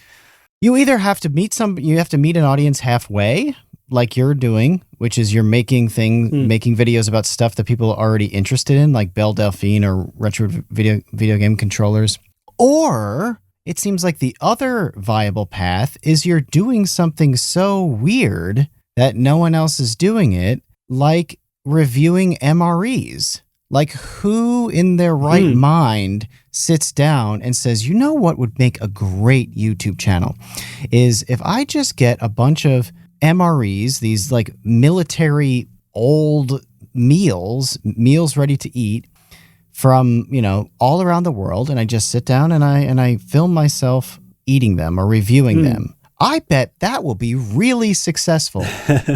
You either have to meet an audience halfway, like you're doing, which is you're making videos about stuff that people are already interested in, like Belle Delphine or retro video game controllers. Or it seems like the other viable path is you're doing something so weird that no one else is doing it, like reviewing MREs. Like, who in their right mind sits down and says, you know what would make a great YouTube channel is if I just get a bunch of MREs, these like military old meals ready to eat from, you know, all around the world, and I just sit down and I film myself eating them or reviewing them. I bet that will be really successful.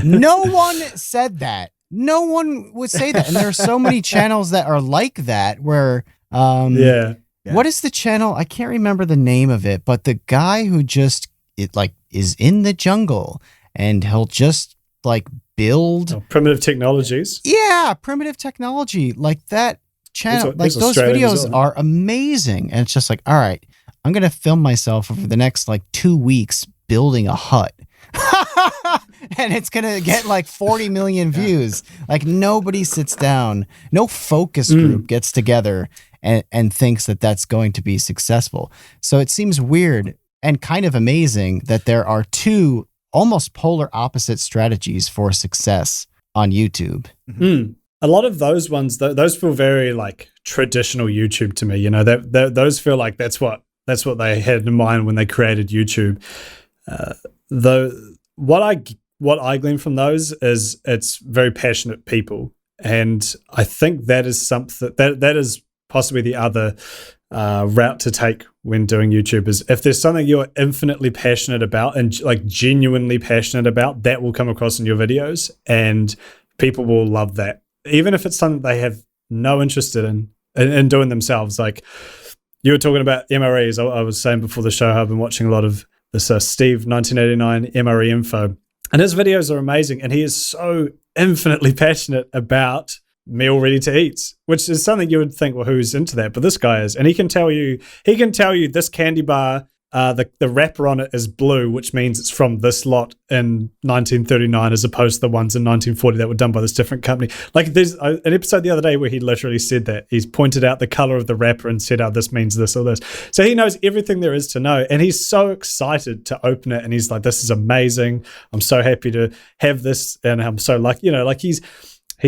No one said that. No one would say that. And there are so many channels that are like that where, what is the channel? I can't remember the name of it, but the guy who just is in the jungle and he'll just like build primitive technologies. Yeah. Primitive technology like that channel. Like those videos as well, are amazing. And it's just like, all right, I'm going to film myself over the next like 2 weeks building a hut. And it's going to get like 40 million views. Like nobody sits down, no focus group gets together and thinks that that's going to be successful. So it seems weird and kind of amazing that there are two almost polar opposite strategies for success on YouTube. A lot of those ones, those feel very like traditional YouTube to me. You know, those feel like that's what they had in mind when they created YouTube. Though what I glean from those is it's very passionate people, and I think that is something that is possibly the other route to take when doing YouTube. Is if there's something you're infinitely passionate about and like genuinely passionate about, that will come across in your videos, and people will love that, even if it's something they have no interest in doing themselves. Like you were talking about MREs. I was saying before the show, I've been watching a lot of this Steve 1989 MRE info, and his videos are amazing, and he is so infinitely passionate about meal ready to eat, which is something you would think, well, who's into that? But this guy is, and he can tell you this candy bar, the wrapper on it is blue, which means it's from this lot in 1939 as opposed to the ones in 1940 that were done by this different company. Like there's an episode the other day where he literally said that. He's pointed out the color of the wrapper and said, oh, this means this or this. So he knows everything there is to know, and he's so excited to open it, and he's like, this is amazing. I'm so happy to have this, and I'm so like, you know, like he's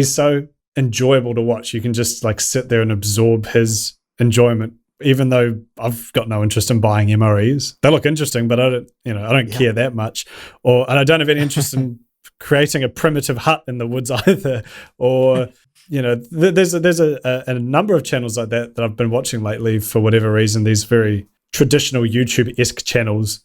so enjoyable to watch. You can just like sit there and absorb his enjoyment, even though I've got no interest in buying MREs. They look interesting, but I don't care that much. And I don't have any interest in creating a primitive hut in the woods either. Or, you know, there's a number of channels like that I've been watching lately for whatever reason, these very traditional YouTube-esque channels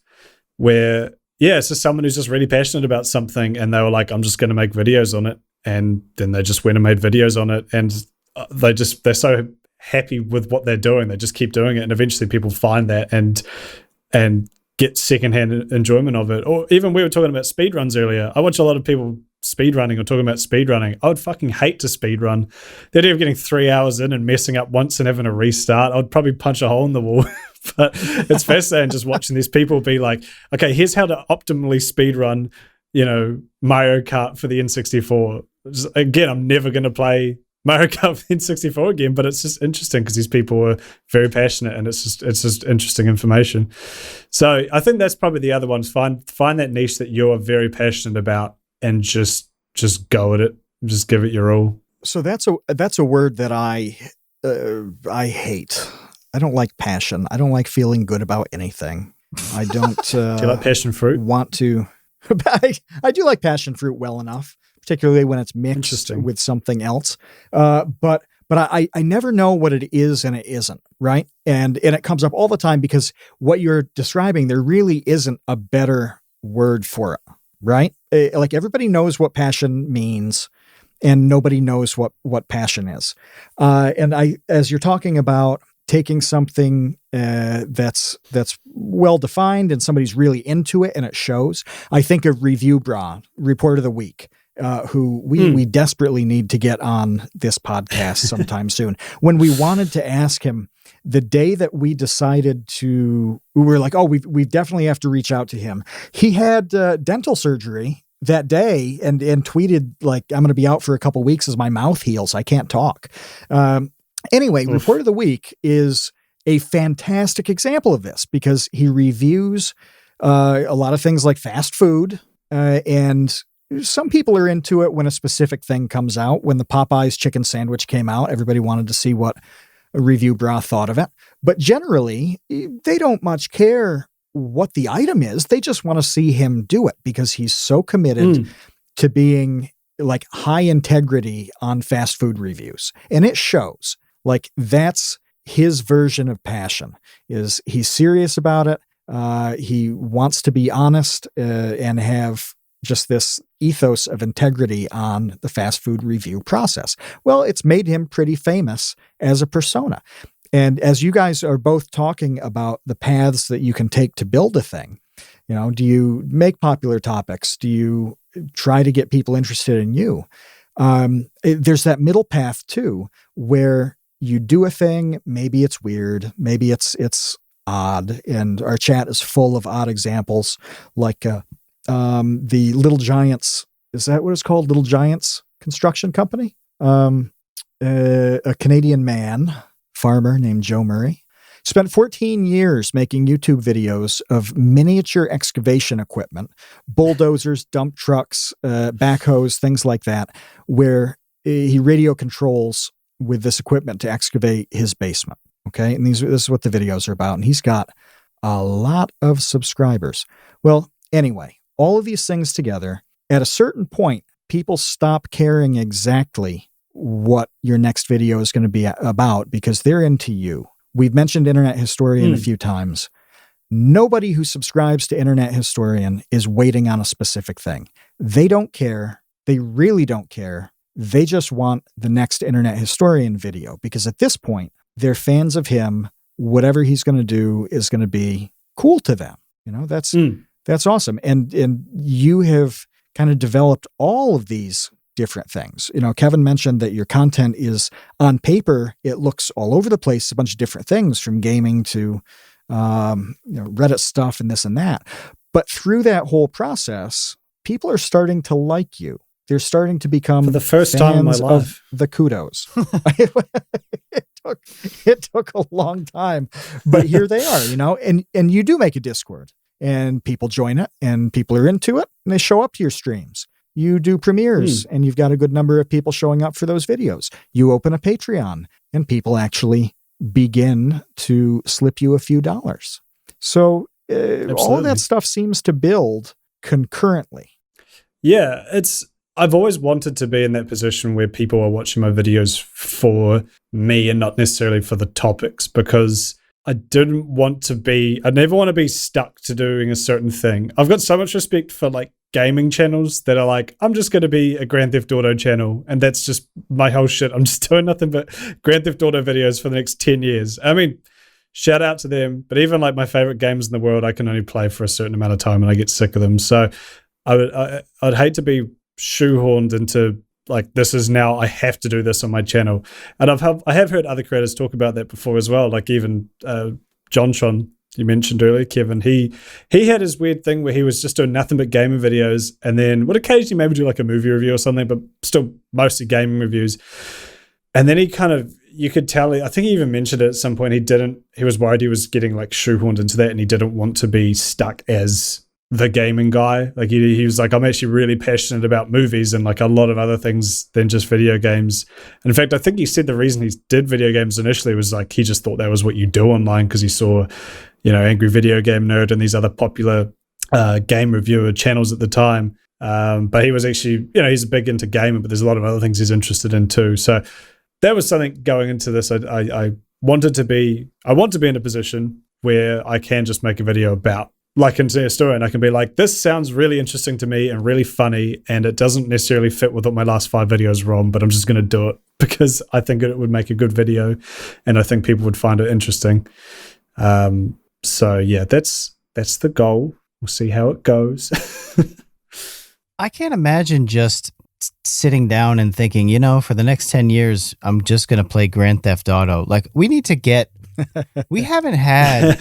where, it's just someone who's just really passionate about something, and they were like, I'm just going to make videos on it. And then they just went and made videos on it, and they're so happy with what they're doing, they just keep doing it, and eventually people find that and get secondhand enjoyment of it. Or even we were talking about speedruns earlier. I watch a lot of people speedrunning or talking about speedrunning. I would fucking hate to speedrun. The idea of getting 3 hours in and messing up once and having a restart, I'd probably punch a hole in the wall. But it's fascinating just watching these people be like, okay, here's how to optimally speedrun, you know, Mario Kart for the N64. Again, I'm never going to play Mario Kart N64 again, but it's just interesting because these people are very passionate, and it's just interesting information. So I think that's probably the other ones. Find that niche that you're very passionate about, and just go at it. Just give it your all. So that's a word that I hate. I don't like passion. I don't like feeling good about anything. I don't. Do you like passion fruit? Want to? I do like passion fruit well enough, particularly when it's mixed with something else. But I never know what it is and it isn't, right? And it comes up all the time because what you're describing, there really isn't a better word for it, right? Like everybody knows what passion means, and nobody knows what passion is. And as you're talking about taking something that's well defined and somebody's really into it and it shows. I think of Review Bra, Report of the Week, who we desperately need to get on this podcast sometime soon. When we wanted to ask him, the day that we decided we were like, oh, we definitely have to reach out to him. He had dental surgery that day and tweeted like, I'm going to be out for a couple weeks as my mouth heals. I can't talk. Anyway, Report of the Week is a fantastic example of this because he reviews a lot of things like fast food, and some people are into it when a specific thing comes out. When the Popeyes chicken sandwich came out, everybody wanted to see what a Review Bra thought of it. But generally, they don't much care what the item is. They just want to see him do it because he's so committed to being like high integrity on fast food reviews. And it shows. Like that's his version of passion. Is he's serious about it. He wants to be honest and have just this ethos of integrity on the fast food review process. Well, it's made him pretty famous as a persona. And as you guys are both talking about the paths that you can take to build a thing, you know, do you make popular topics? Do you try to get people interested in you? There's that middle path too, where you do a thing, maybe it's weird, maybe it's odd, and our chat is full of odd examples, like the Little Giants. Is that what it's called? Little Giants Construction Company. A Canadian farmer named Joe Murray spent 14 years making YouTube videos of miniature excavation equipment, bulldozers, dump trucks, backhoes, things like that, where he radio controls with this equipment to excavate his basement. Okay. And this is what the videos are about. And he's got a lot of subscribers. Well, anyway, all of these things together, at a certain point, people stop caring exactly what your next video is going to be about because they're into you. We've mentioned Internet Historian a few times. Nobody who subscribes to Internet Historian is waiting on a specific thing. They don't care. They really don't care. They just want the next Internet Historian video because at this point, they're fans of him. Whatever he's going to do is going to be cool to them. You know, that's awesome. And you have kind of developed all of these different things. You know, Kevin mentioned that your content is on paper. It looks all over the place, a bunch of different things from gaming to, Reddit stuff and this and that. But through that whole process, people are starting to like you. They're starting to become for the first time in my life the kudos. It took a long time, but here they are, you know, and you do make a Discord and people join it and people are into it and they show up to your streams. You do premieres and you've got a good number of people showing up for those videos. You open a Patreon and people actually begin to slip you a few dollars. So all of that stuff seems to build concurrently. Yeah, I've always wanted to be in that position where people are watching my videos for me and not necessarily for the topics, because I never want to be stuck to doing a certain thing. I've got so much respect for like gaming channels that are like, I'm just going to be a Grand Theft Auto channel and that's just my whole shit. I'm just doing nothing but Grand Theft Auto videos for the next 10 years. I mean, shout out to them, but even like my favorite games in the world, I can only play for a certain amount of time and I get sick of them. So I'd hate to be shoehorned into like, this is now, I have to do this on my channel. And I have heard other creators talk about that before as well. Like even John you mentioned earlier, Kevin, he had his weird thing where he was just doing nothing but gaming videos and then would occasionally maybe do like a movie review or something, but still mostly gaming reviews. And then he kind of, you could tell, I think he even mentioned it at some point, he was worried he was getting like shoehorned into that and he didn't want to be stuck as the gaming guy. Like he was like, I'm actually really passionate about movies and like a lot of other things than just video games. And in fact, I think he said the reason he did video games initially was like, he just thought that was what you do online because he saw, Angry Video Game Nerd and these other popular game reviewer channels at the time. But he was actually, he's big into gaming, but there's a lot of other things he's interested in too. So that was something going into this. I want to be in a position where I can just make a video about like into a story, and I can be like, this sounds really interesting to me and really funny, and it doesn't necessarily fit with what my last 5 videos were on, but I'm just going to do it because I think it would make a good video, and I think people would find it interesting. So yeah, that's the goal. We'll see how it goes. I can't imagine just sitting down and thinking, for the next 10 years, I'm just going to play Grand Theft Auto. Like, we need to get, we haven't had,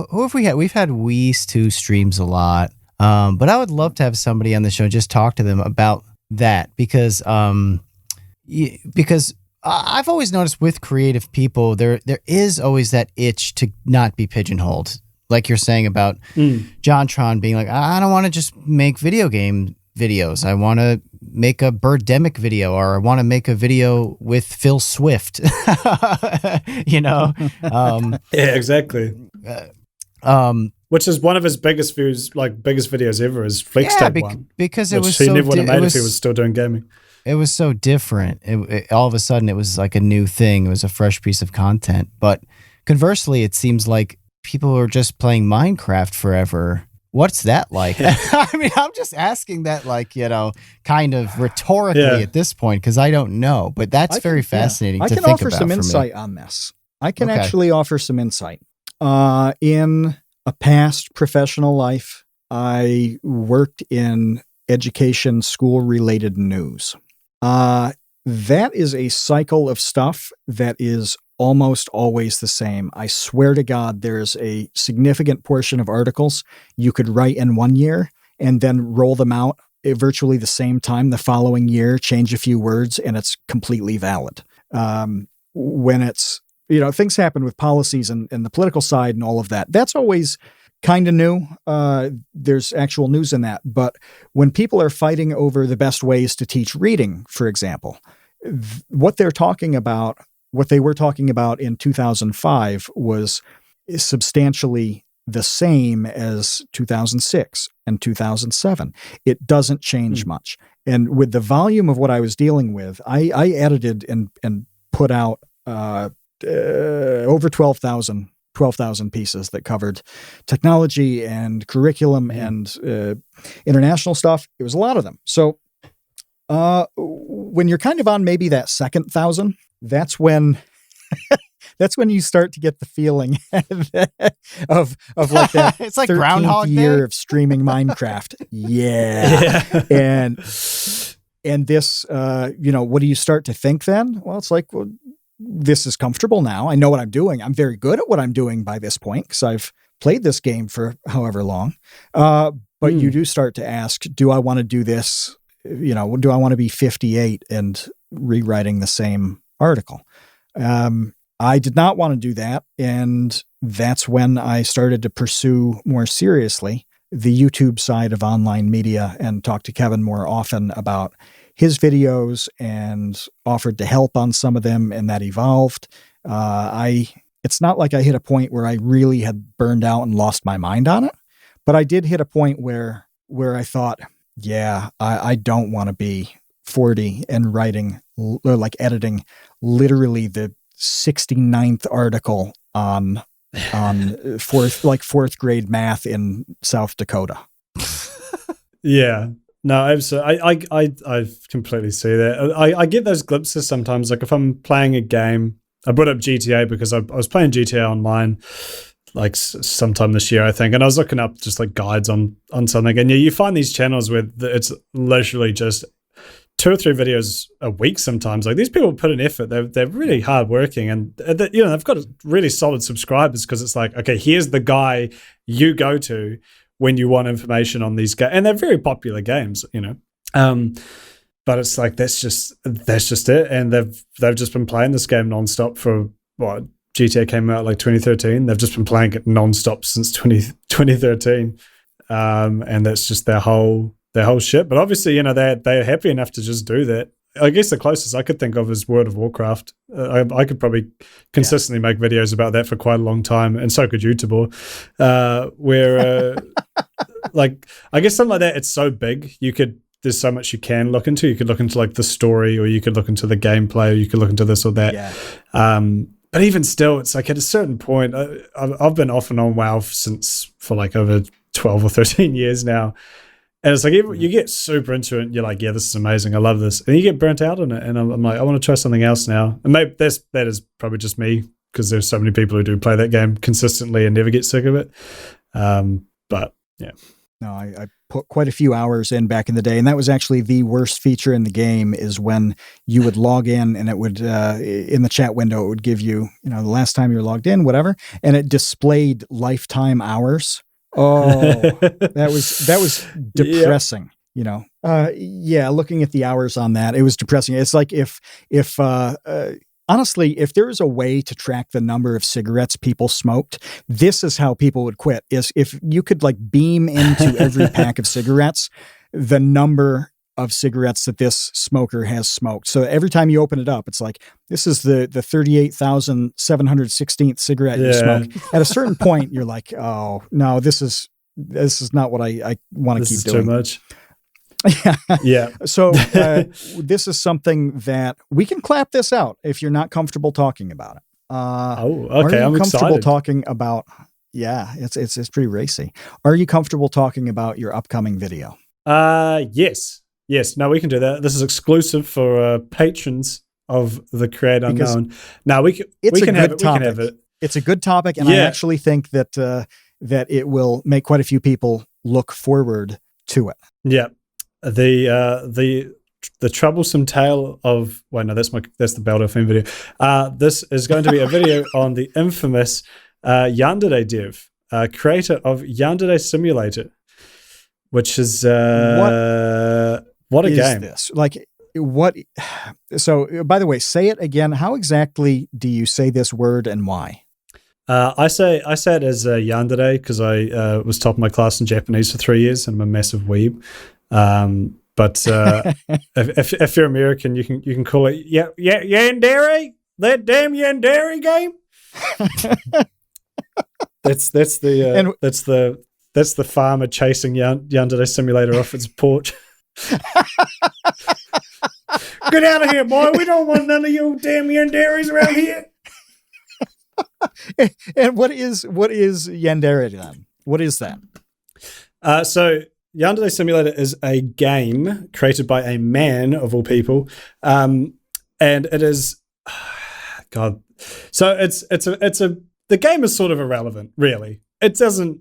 who have we had? We've had Weast, who streams a lot. But I would love to have somebody on the show, just talk to them about that, because I've always noticed with creative people, there is always that itch to not be pigeonholed. Like you're saying about JonTron being like, I don't want to just make video game videos. I want to make a Birdemic video, or I want to make a video with Phil Swift. Yeah, exactly. Which is one of his biggest views, like biggest videos ever, is Flextape one. Because it was he so never would have made if he was still doing gaming. It was so different. It all of a sudden, it was like a new thing. It was a fresh piece of content. But conversely, it seems like people are just playing Minecraft forever. What's that like? I mean, I'm just asking that, like, kind of rhetorically at this point, because I don't know. But that's very fascinating to think about. I can offer some insight on this. I can actually offer some insight. In a past professional life, I worked in education, school-related news. That is a cycle of stuff that is almost always the same. I swear to God, there's a significant portion of articles you could write in one year and then roll them out at virtually the same time the following year, change a few words, and it's completely valid. When it's, things happen with policies and the political side and all of that. That's always kind of new. There's actual news in that. But when people are fighting over the best ways to teach reading, for example, what they were talking about in 2005 was substantially the same as 2006 and 2007. It doesn't change much. And with the volume of what I was dealing with, I edited and put out over 12,000 pieces that covered technology and curriculum and international stuff. It was a lot of them. So when you're kind of on maybe that second 1,000, that's when you start to get the feeling of like that. It's like Groundhog year Day of streaming Minecraft. Yeah. And this, what do you start to think then? Well, it's like, well, this is comfortable now. I know what I'm doing. I'm very good at what I'm doing by this point, because I've played this game for however long. But you do start to ask, do I want to do this? Do I want to be 58 and rewriting the same article? I did not want to do that. And that's when I started to pursue more seriously the YouTube side of online media and talk to Kevin more often about his videos and offered to help on some of them, and that evolved. It's not like I hit a point where I really had burned out and lost my mind on it, but I did hit a point where I thought, I don't want to be 40 and writing or like editing literally the 69th article on fourth grade math in South Dakota. Yeah. No, absolutely. I completely see that. I get those glimpses sometimes. Like if I'm playing a game, I brought up GTA because I was playing GTA online like sometime this year, I think, and I was looking up just like guides on something, and you find these channels where it's literally just 2 or 3 videos a week sometimes. Like these people put in effort. They're really hardworking, and they've got really solid subscribers, because it's like, okay, here's the guy you go to when you want information on these games, and they're very popular games, but it's like that's just it, and they've just been playing this game nonstop for what, GTA came out like 2013. They've just been playing it nonstop since 2013, and that's just their whole shit. But obviously, they're happy enough to just do that. I guess the closest I could think of is World of Warcraft. I could probably consistently make videos about that for quite a long time, and so could YouTube. Where like I guess something like that, it's so big, there's so much you can look into. You could look into like the story, or you could look into the gameplay, or you could look into this or that. Yeah. But even still, it's like at a certain point, I've been off and on WoW for like over 12 or 13 years now. And it's like you get super into it and you're like, yeah, this is amazing. I love this. And you get burnt out on it. And I'm like, I want to try something else now. And maybe that is probably just me, because there's so many people who do play that game consistently and never get sick of it. But yeah. No, I put quite a few hours in back in the day, and that was actually the worst feature in the game, is when you would log in and it would, in the chat window, it would give you, the last time you were logged in, whatever, and it displayed lifetime hours. Oh, that was depressing, yeah, looking at the hours on that, it was depressing. It's like if honestly, if there is a way to track the number of cigarettes people smoked, this is how people would quit. Is if you could like beam into every pack of cigarettes the number of cigarettes that this smoker has smoked. So every time you open it up, it's like, this is the 38,716th cigarette you smoke. At a certain point, you're like, oh no, this is not what I want to keep doing. Too much. Yeah. So this is something that we can clap this out if you're not comfortable talking about it. Okay. I'm comfortable excited. Talking about? Yeah, it's pretty racy. Are you comfortable talking about your upcoming video? Yes. No, we can do that. This is exclusive for patrons of the Create Unknown. Now we can have it. It's a good topic, and I actually think that it will make quite a few people look forward to it. Yeah. The troublesome tale of that's the Belle Delphine video. This is going to be a video on the infamous Yandere Dev, creator of Yandere Simulator, which is what a game. This like what? So by the way, say it again. How exactly do you say this word and why? I say it as Yandere because I was top of my class in Japanese for 3 years and I'm a massive weeb. But if you're American, you can call it Yandere, that damn Yandere game. That's the farmer chasing Yandere Simulator off its porch. Get out of here, boy! We don't want none of you damn Yanderes around here. And what is Yandere then? What is that? So Yandere Simulator is a game created by a man of all people, and it is God. So the game is sort of irrelevant, really. It's a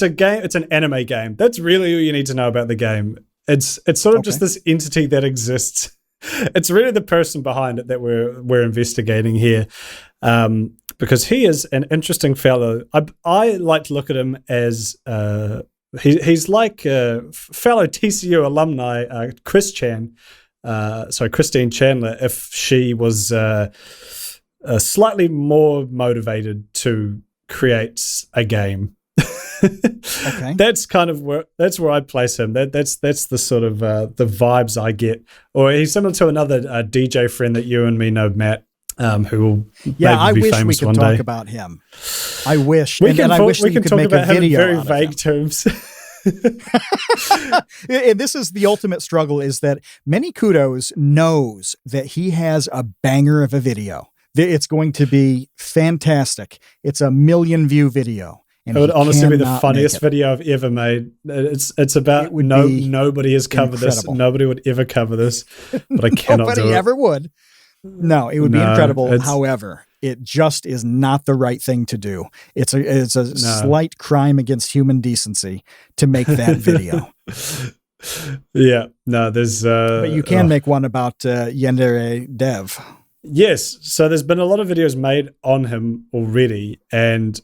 game. It's an anime game. That's really all you need to know about the game. It's sort of just this entity that exists. It's really the person behind it that we're investigating here, because he is an interesting fellow. I like to look at him as he's like fellow TCU alumni Christine Chandler, if she was slightly more motivated to create a game. Okay. That's where I place him. That's the sort of the vibes I get. Or he's similar to another DJ friend that you and me know, Matt, who will maybe be famous one day. I wish we could talk about him. I wish. I wish we could make a video in very vague terms. And this is the ultimate struggle, is that ManyKudos knows that he has a banger of a video. It's going to be fantastic. It's a 1 million view video. It would honestly be the funniest video I've ever made. It's about nobody has covered this. Nobody would ever cover this, but I cannot do it. Nobody ever would. No, it would be incredible. However, it just is not the right thing to do. It's a slight crime against human decency to make that video. Yeah, no, there's. But you can make one about Yandere Dev. Yes, so there's been a lot of videos made on him already, and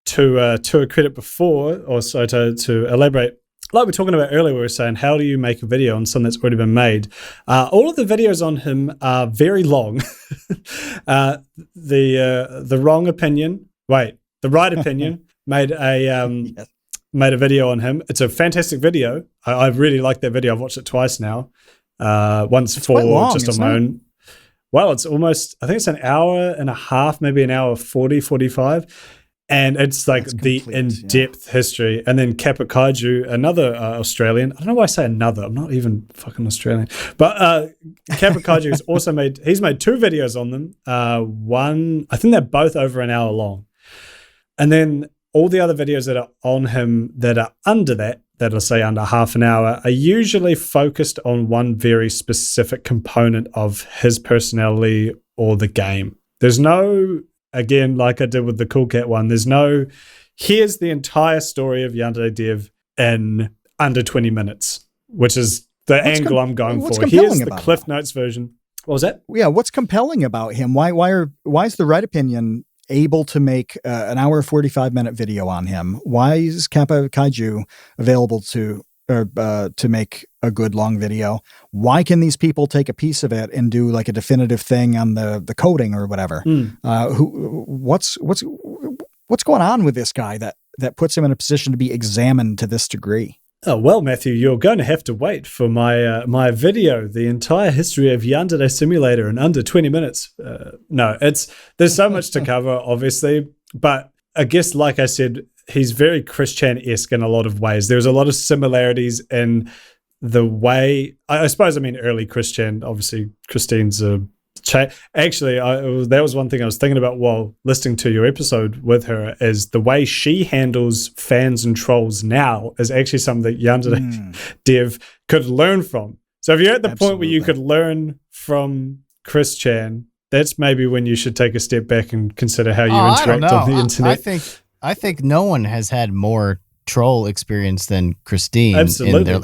to a credit before, or so to elaborate, like we were talking about earlier, we were saying, how do you make a video on something that's already been made? All of the videos on him are very long. The right opinion made a video on him. It's a fantastic video. I really like that video. I've watched it twice now. Once for just on my own. Well, it's almost, I think it's an hour and a half, maybe an hour 40, 45. And it's like That's the complete, in-depth history. And then Kappa Kaiju, another Australian. I don't know why I say another. I'm not even fucking Australian. But Kappa Kaiju has also he's made 2 videos on them. One, I think they're both over an hour long. And then all the other videos that are on him that are under that'll say under half an hour, are usually focused on one very specific component of his personality or the game. There's no, again, like I did with the Cool Cat one, there's no, here's the entire story of Yandere Dev in under 20 minutes, which is the angle I'm going for. Here's the Cliff Notes version. What was that? Yeah, what's compelling about him? Why is the Right Opinion able to make an hour 45-minute video on him? Why is Kappa Kaiju available to make a good long video? Why can these people take a piece of it and do like a definitive thing on the coding or whatever? What's going on with this guy that puts him in a position to be examined to this degree? Oh, well, Matthew, you're going to have to wait for my my video, the entire history of Yandere Simulator in under 20 minutes. No, there's so much to cover, obviously, but I guess, like I said, he's very Chris Chan-esque in a lot of ways. There's a lot of similarities in the way, I suppose, I mean, early Chris Chan, obviously, Christine's actually, that was one thing I was thinking about while listening to your episode with her, is the way she handles fans and trolls now is actually something that Yandere Dev could learn from. So if you're at the point where you could learn from Chris Chan, that's maybe when you should take a step back and consider how you interact on the internet. I think no one has had more troll experience than Christine. Absolutely.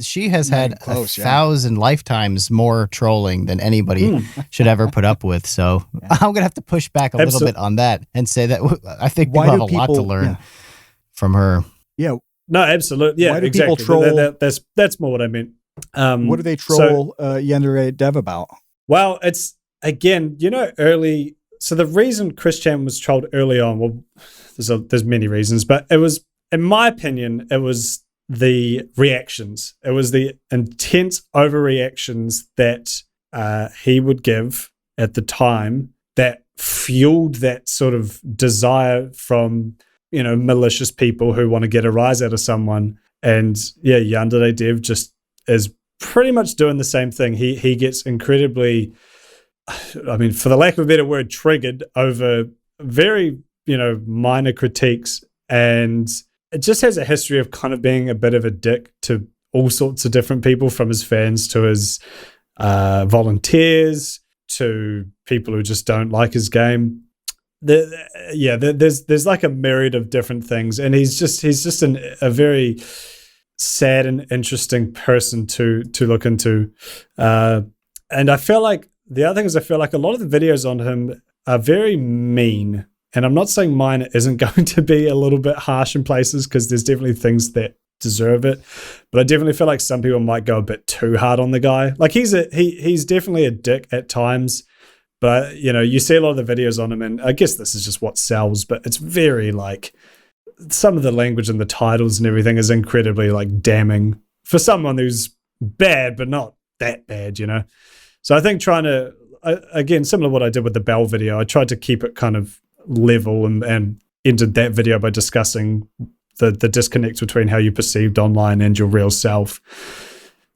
She has had 1,000 lifetimes more trolling than anybody should ever put up with. So I'm gonna have to push back a little bit on that and say that I think people have a lot to learn from her. Yeah. No, absolutely. Yeah, why do exactly. People troll? That's more what I meant. What do they troll Yandere Dev about? Well, it's again, early. So the reason Chris Chan was trolled early on, well, there's many reasons, but it was, in my opinion, it was the reactions. It was the intense overreactions that he would give at the time that fueled that sort of desire from, malicious people who want to get a rise out of someone. And yeah, Yandere Dev just is pretty much doing the same thing. He gets incredibly, I mean, for the lack of a better word, triggered over very, minor critiques, and it just has a history of kind of being a bit of a dick to all sorts of different people, from his fans to his volunteers to people who just don't like his game. There's like a myriad of different things, and he's just a very sad and interesting person to look into. And I feel like the other thing is, I feel like a lot of the videos on him are very mean. And I'm not saying mine isn't going to be a little bit harsh in places, because there's definitely things that deserve it. But I definitely feel like some people might go a bit too hard on the guy. Like he's definitely a dick at times. But, you see a lot of the videos on him, and I guess this is just what sells, but it's very like, some of the language and the titles and everything is incredibly like damning for someone who's bad, but not that bad, So I think trying to, again, similar to what I did with the Belle video, I tried to keep it kind of level and ended that video by discussing the disconnect between how you perceived online and your real self.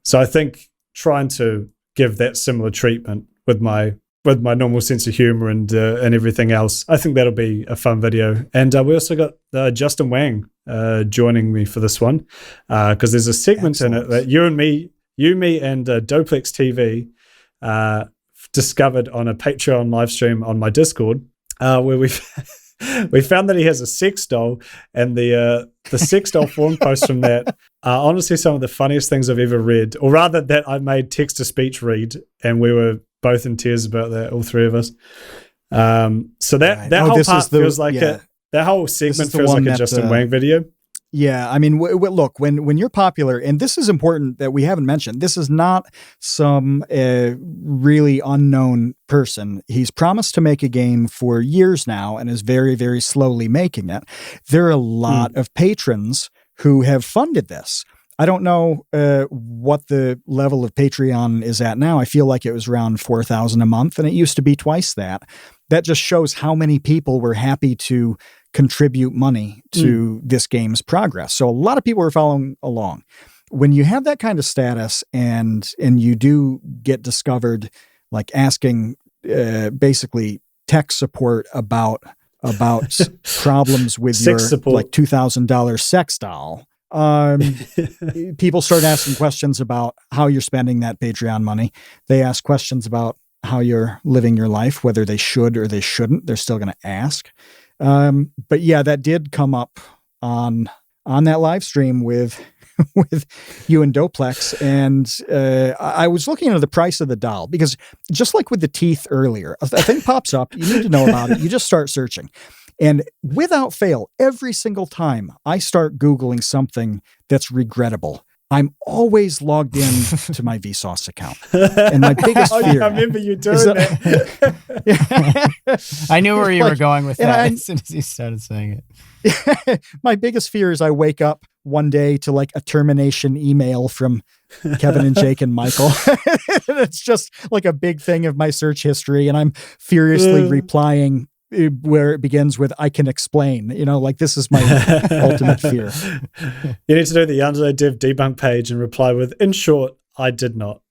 So I think trying to give that similar treatment with my normal sense of humor and everything else, I think that'll be a fun video. And we also got Justin Wang joining me for this one, because there's a segment in it that you, me, and Doplex TV discovered on a Patreon live stream on my Discord, where we found that he has a sex doll, and the sex doll forum posts from that are honestly some of the funniest things I've ever read, or rather that I made text to speech read, and we were both in tears about that, all three of us. So that whole part feels like that whole segment feels like a Justin Wang video. Yeah, I mean, look, when you're popular, and this is important that we haven't mentioned, this is not some really unknown person. He's promised to make a game for years now and is very, very slowly making it. There are a lot of patrons who have funded this. I don't know what the level of Patreon is at now. I feel like it was around $4,000 a month, and it used to be twice that. That just shows how many people were happy to contribute money to this game's progress. So a lot of people are following along. When you have that kind of status and you do get discovered, like asking basically tech support about problems with Sex your support. like $2,000 sex doll, people start asking questions about how you're spending that Patreon money. They ask questions about how you're living your life, whether they should or they shouldn't. They're still going to ask. But yeah, that did come up on that live stream with you and Doplex. And I was looking at the price of the doll because just like with the teeth earlier, a thing pops up, you need to know about it. You just start searching. And without fail, every single time I start Googling something that's regrettable, I'm always logged in to my Vsauce account. And my biggest fear... I remember you doing that. I knew where you were going with that as soon as you started saying it. My biggest fear is I wake up one day to like a termination email from Kevin and Jake and Michael. It's just like a big thing of my search history. And I'm furiously replying where it begins with, I can explain, like this is my ultimate fear. You need to do the Yandere Dev debunk page and reply with, in short, I did not.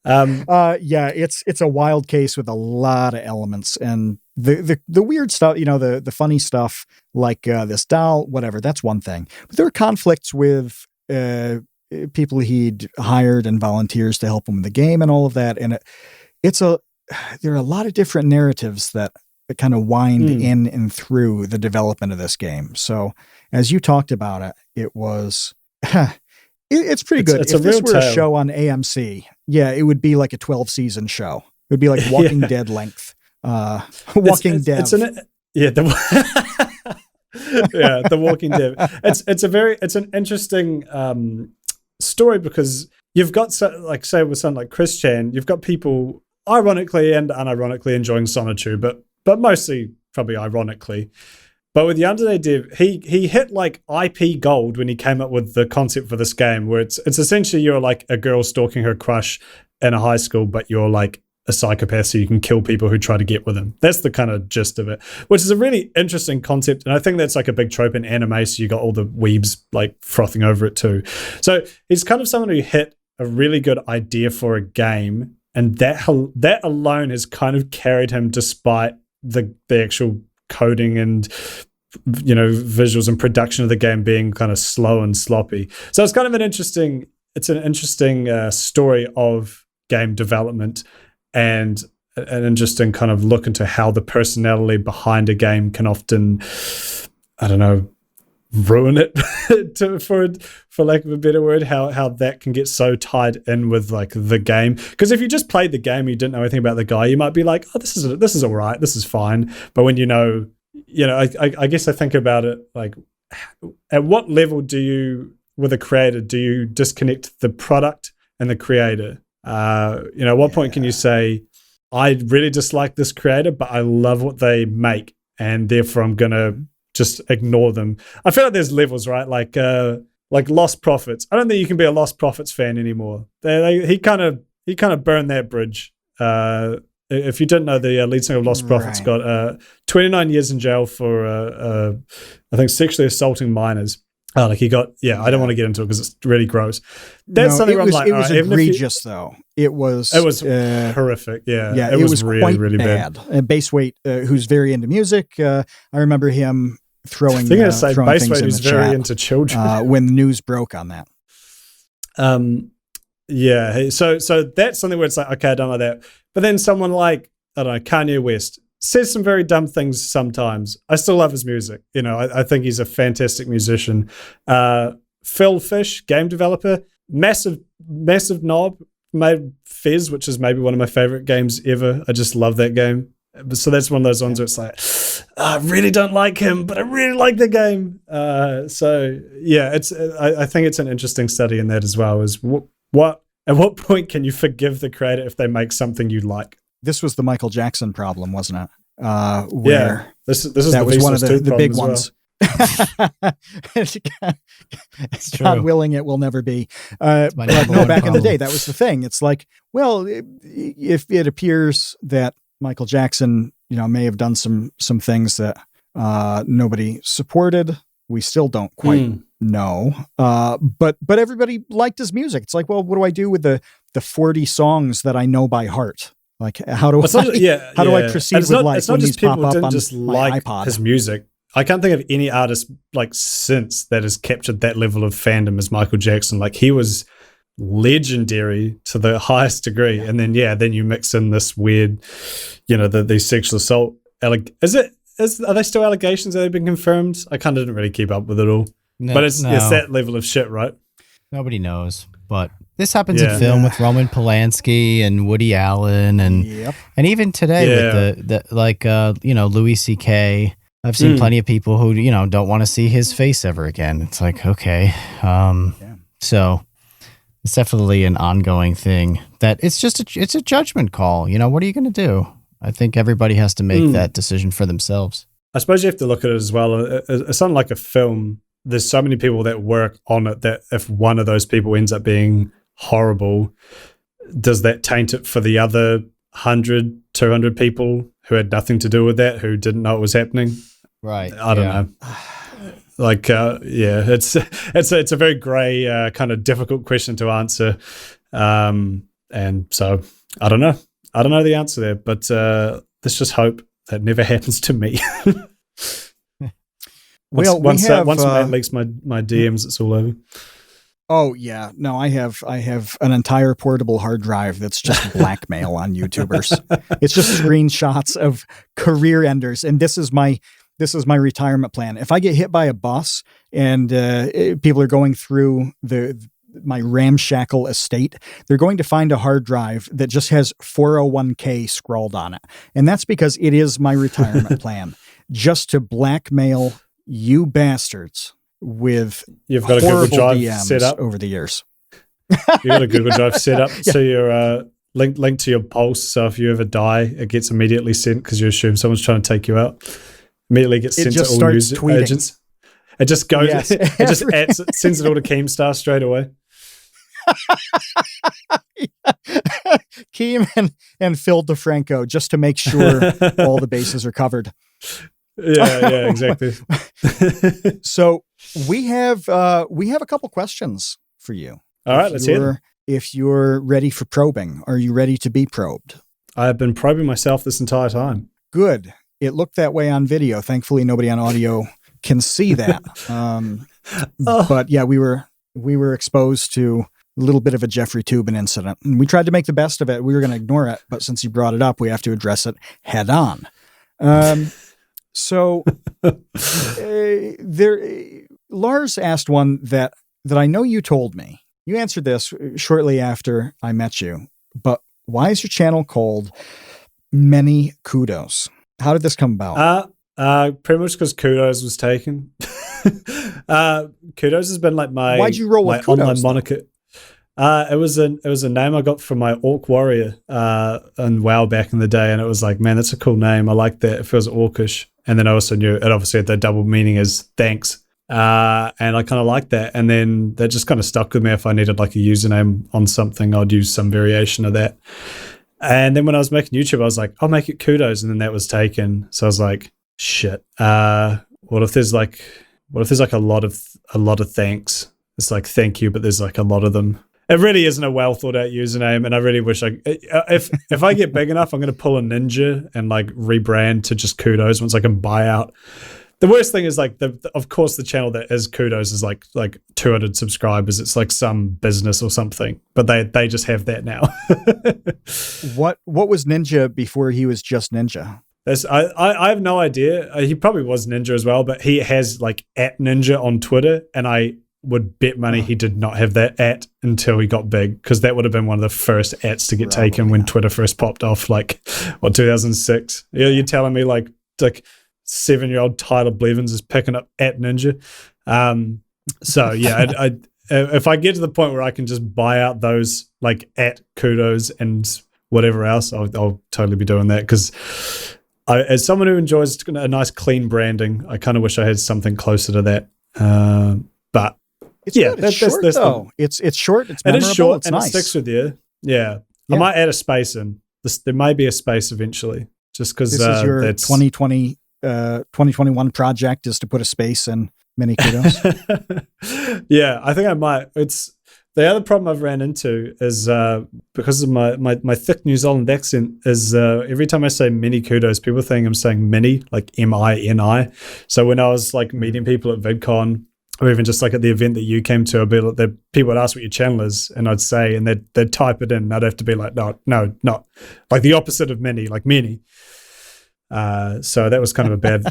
Yeah, it's a wild case with a lot of elements, and the weird stuff, the funny stuff like this doll, whatever, that's one thing. But there are conflicts with people he'd hired and volunteers to help him with the game and all of that, and there are a lot of different narratives that kind of wind in and through the development of this game. So as you talked about it, it was it's pretty good. It's if a this real were tale. a show on AMC, yeah, it would be like a 12-season show. It would be like Walking Dead length. Walking Dead. The Walking Dead. It's an interesting story because you've got say with something like Chris Chan, you've got people ironically and unironically enjoying Sonichu, but mostly probably ironically. But with Yandere Dev, he hit like IP gold when he came up with the concept for this game, where it's essentially you're like a girl stalking her crush in a high school, but you're like a psychopath, so you can kill people who try to get with him. That's the kind of gist of it, which is a really interesting concept, and I think that's like a big trope in anime. So you got all the weebs like frothing over it too. So he's kind of someone who hit a really good idea for a game, and that alone has kind of carried him despite the actual coding and visuals and production of the game being kind of slow and sloppy. So it's kind of an interesting story of game development and an interesting kind of look into how the personality behind a game can often, I don't know, ruin it for lack of a better word, how that can get so tied in with like the game. Because if you just played the game, you didn't know anything about the guy, you might be like, oh, this is all right, this is fine. But when I guess I think about it like, at what level with a creator, do you disconnect the product and the creator? At what point can you say, I really dislike this creator, but I love what they make, and therefore I'm gonna just ignore them? I feel like there's levels, right? Like Lost Prophets. I don't think you can be a Lost Prophets fan anymore. He kind of burned that bridge. If you didn't know, the lead singer of Lost Prophets got 29 years in jail for I think sexually assaulting minors. I don't want to get into it because it's really gross. That's something where I'm like, it was egregious though. It was horrific. Yeah, it was really, quite really bad. Baseweight, who's very into music, I remember him throwing. I think I say throwing Baseweight, who's very chat, into children. When the news broke on that. So that's something where it's like, okay, I don't like that. But then someone like, I don't know, Kanye West says some very dumb things sometimes. I still love his music. I think he's a fantastic musician. Phil Fish, game developer, massive knob, made Fez, which is maybe one of my favorite games ever. I just love that game. So that's one of those ones where it's like, I really don't like him, but I really like the game. I think it's an interesting study in that as well, is at what point can you forgive the creator if they make something you like? This was the Michael Jackson problem, wasn't it? This is that was one of the big ones. It's God true. willing, it will never be. But no, back in the day, that was the thing. It's like, well, if it appears that Michael Jackson may have done some things that nobody supported. We still don't quite know. But everybody liked his music. It's like, well, what do I do with the 40 songs that I know by heart? Like, how do I proceed with life? It's not just people didn't just like iPod. his music. I can't think of any artist like since that has captured that level of fandom as Michael Jackson. Like, he was legendary to the highest degree. Yeah. And then you mix in this weird, the sexual assault. Are they still allegations that have been confirmed? I kind of didn't really keep up with it all. No, but it's that level of shit, right? Nobody knows. But this happens in film with Roman Polanski and Woody Allen and even today with the Louis C.K. I've seen plenty of people who, don't want to see his face ever again. It's like, okay. So it's definitely an ongoing thing that it's a judgment call. What are you going to do? I think everybody has to make that decision for themselves. I suppose you have to look at it as well. It's something like a film. There's so many people that work on it that if one of those people ends up being horrible, does that taint it for the other 100, 200 people who had nothing to do with that, who didn't know it was happening? Right. I don't know. Like, it's a very gray, kind of difficult question to answer. And so I don't know. I don't know the answer there, but let's just hope that never happens to me. Once Matt leaks my DMs, it's all over. Oh yeah, no, I have an entire portable hard drive that's just blackmail on YouTubers. It's just screenshots of career enders, and this is my retirement plan. If I get hit by a bus and people are going through my ramshackle estate, they're going to find a hard drive that just has 401k scrawled on it, and that's because it is my retirement plan, just to blackmail you bastards with you've got a Google Drive DMs set up over the years. You've got a Google Drive set up so you're linked to your pulse. So if you ever die, it gets immediately sent because you assume someone's trying to take you out. Immediately gets sent to all news agents. It just goes. Yes. It sends it all to Keemstar straight away. Keem and Phil DeFranco, just to make sure all the bases are covered. Yeah, exactly. So we have a couple questions for you. All right, let's hear them. If you're ready for probing, are you ready to be probed? I've been probing myself this entire time. Good. It looked that way on video. Thankfully, nobody on audio can see that. But yeah, we were exposed to a little bit of a Jeffrey Toobin incident, and we tried to make the best of it. We were going to ignore it, but since you brought it up, we have to address it head on. So Lars asked one that I know you told me. You answered this shortly after I met you, but why is your channel called ManyKudos? How did this come about? Pretty much because Kudos was taken. Kudos has been like Why'd you roll with Kudos, online moniker. It was a name I got from my Orc Warrior in WoW back in the day, and it was like, man, that's a cool name. I like that. It feels orcish. And then I also knew it obviously had the double meaning as thanks. And I kind of liked that. And then that just kind of stuck with me. If I needed like a username on something, I'd use some variation of that. And then when I was making YouTube, I was like, I'll make it Kudos. And then that was taken. So I was like, shit. What if there's like a lot of thanks? It's like, thank you, but there's like a lot of them. It really isn't a well thought out username, and I really wish if I get big enough, I'm going to pull a ninja and like rebrand to just Kudos once I can buy out. The worst thing is like of course the channel that is Kudos is like 200 subscribers. It's like some business or something, but they just have that now. What was Ninja before he was just Ninja? I have no idea. He probably was Ninja as well, but he has like @Ninja on Twitter, and I would bet money he did not have that until he got big, because that would have been one of the first ats to get taken when Twitter first popped off, like 2006. Yeah, you're telling me like 7-year-old Tyler Blevins is picking up @Ninja. So yeah, I if I get to the point where I can just buy out those like @Kudos and whatever else, I'll totally be doing that, because as someone who enjoys a nice clean branding, I kind of wish I had something closer to that. But it's good. It's short, though. It's short. It's memorable. It is short, it's and nice. It sticks with you. Yeah. I might add a space in. There may be a space eventually, just because this is your 2021 project is to put a space in ManyKudos. Yeah, I think I might. It's the other problem I've ran into is because of my thick New Zealand accent is every time I say ManyKudos, people think I'm saying mini, like MINI. So when I was like meeting people at VidCon, or even just like at the event that you came to, people would ask what your channel is, and I'd say, and they'd type it in, and I'd have to be like, no, not like the opposite of many, like many. So that was kind of a bad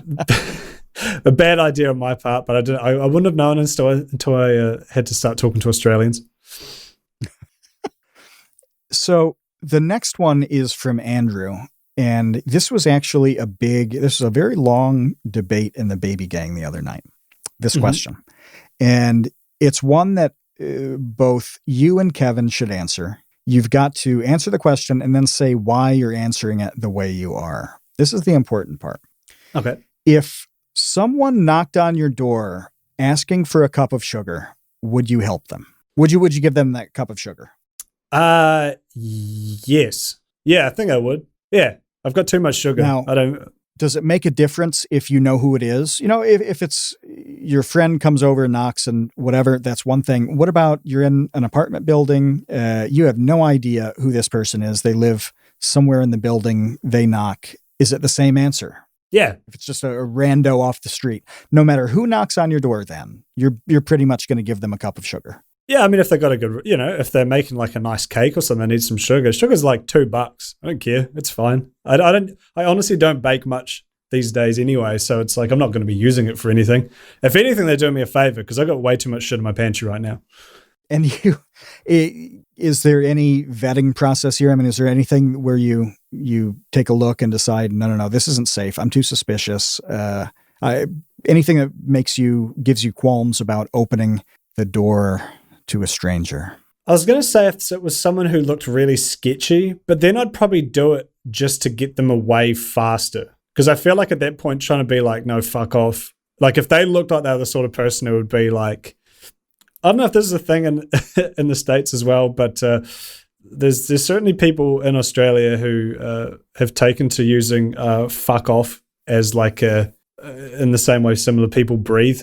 a bad idea on my part, but I wouldn't have known until I had to start talking to Australians. So the next one is from Andrew, and this was actually a very long debate in the baby gang the other night, this question. And it's one that both you and Kevin should answer. You've got to answer the question and then say why you're answering it the way you are. This is the important part. Okay. If someone knocked on your door asking for a cup of sugar, would you help them? Would you give them that cup of sugar? Yes. Yeah, I think I would. Yeah. I've got too much sugar. Now, does it make a difference if you know who it is? You know, if it's your friend comes over and knocks and whatever, that's one thing. What about you're in an apartment building? You have no idea who this person is. They live somewhere in the building. They knock. Is it the same answer? Yeah. If it's just a rando off the street, no matter who knocks on your door, then you're pretty much going to give them a cup of sugar. Yeah, I mean, if they got a good, if they're making like a nice cake or something, they need some sugar. Sugar's like $2. I don't care. It's fine. I honestly don't bake much these days anyway. So it's like, I'm not going to be using it for anything. If anything, they're doing me a favor because I got way too much shit in my pantry right now. And is there any vetting process here? I mean, is there anything where you take a look and decide, no, this isn't safe. I'm too suspicious. Anything that gives you qualms about opening the door to a stranger? I was going to say if it was someone who looked really sketchy, but then I'd probably do it just to get them away faster. Because I feel like at that point, trying to be like, no, fuck off. Like if they looked like they were the sort of person who would be like, I don't know if this is a thing in the States as well, but there's certainly people in Australia who have taken to using fuck off as like in the same way similar people breathe.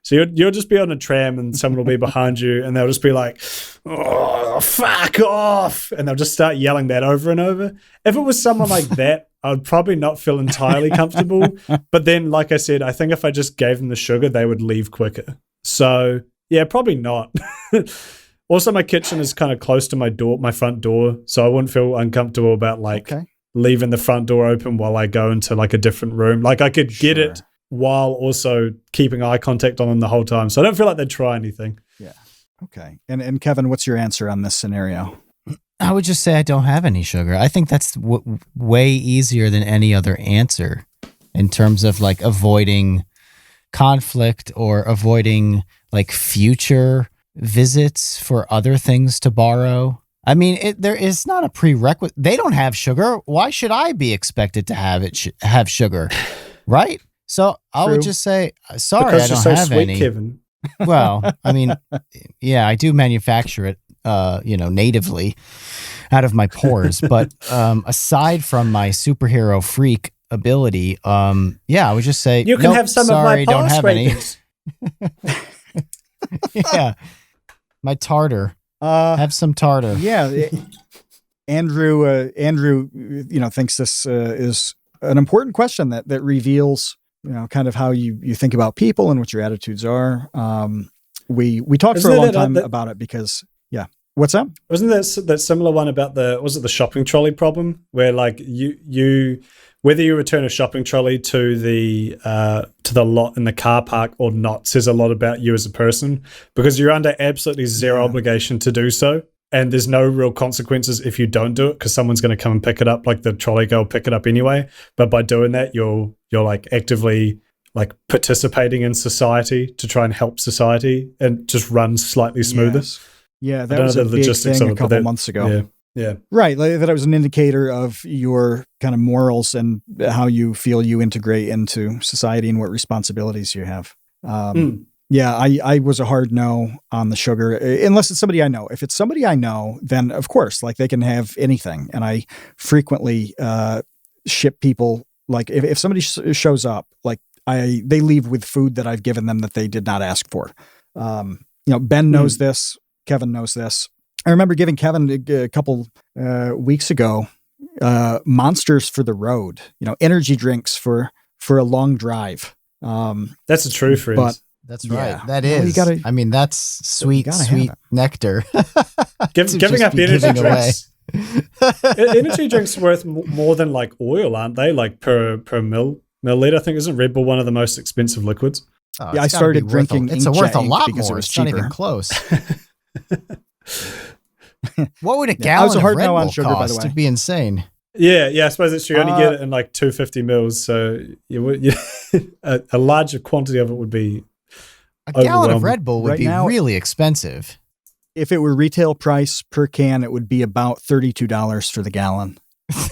So you'll just be on a tram and someone will be behind you and they'll just be like, oh, fuck off. And they'll just start yelling that over and over. If it was someone like that, I would probably not feel entirely comfortable. But then, like I said, I think if I just gave them the sugar, they would leave quicker. So yeah, probably not. Also, my kitchen is kind of close to my front door. So I wouldn't feel uncomfortable about leaving the front door open while I go into like a different room. Like I could get it while also keeping eye contact on them the whole time. So I don't feel like they'd try anything. Yeah. Okay. And Kevin, what's your answer on this scenario? I would just say I don't have any sugar. I think that's way easier than any other answer in terms of like avoiding conflict or avoiding like future visits for other things to borrow. I mean, there is not a prerequisite. They don't have sugar. Why should I be expected to have sugar? Right? So I would just say, sorry, because I don't have sweet, any. Kevin. Well, I mean, yeah, I do manufacture it, natively out of my pores. But aside from my superhero freak ability, I would just say, you can have some sorry, of my don't have any. Yeah, my tartar. Have some tartar. Yeah, Andrew, thinks this is an important question that reveals, kind of how you think about people and what your attitudes are. We talked for a long time about it because, what's that? Wasn't that similar one about was it the shopping trolley problem where like you whether you return a shopping trolley to the lot in the car park or not says a lot about you as a person because you're under absolutely zero obligation to do so. And there's no real consequences if you don't do it because someone's going to come and pick it up, like the trolley girl will pick it up anyway. But by doing that, you're like actively like participating in society to try and help society and just run slightly smoother. Yes. Yeah, that was a big thing a couple months ago. Yeah. Right, like that it was an indicator of your kind of morals and how you feel you integrate into society and what responsibilities you have. Yeah, I was a hard no on the sugar, unless it's somebody I know. If it's somebody I know, then of course, like they can have anything. And I frequently ship people, like if somebody shows up, like they leave with food that I've given them that they did not ask for. Ben knows this. Kevin knows this. I remember giving Kevin a couple weeks ago Monsters for the road, energy drinks for a long drive. That's a true friend. But that's right. Yeah. That is. That's sweet nectar. Giving up energy drinks. Energy drinks worth more than like oil, aren't they? Like per milliliter. I think isn't Red Bull one of the most expensive liquids? Yeah, I started drinking. It's worth a lot because more. It was it's cheaper. Not even close. What would a gallon of Red Bull on sugar, cost? By the way. It'd be insane. Yeah. I suppose it's true. You only get it in like 250 mils, so a larger quantity of it would be. A gallon of Red Bull would be really expensive. If it were retail price per can, it would be about $32 for the gallon.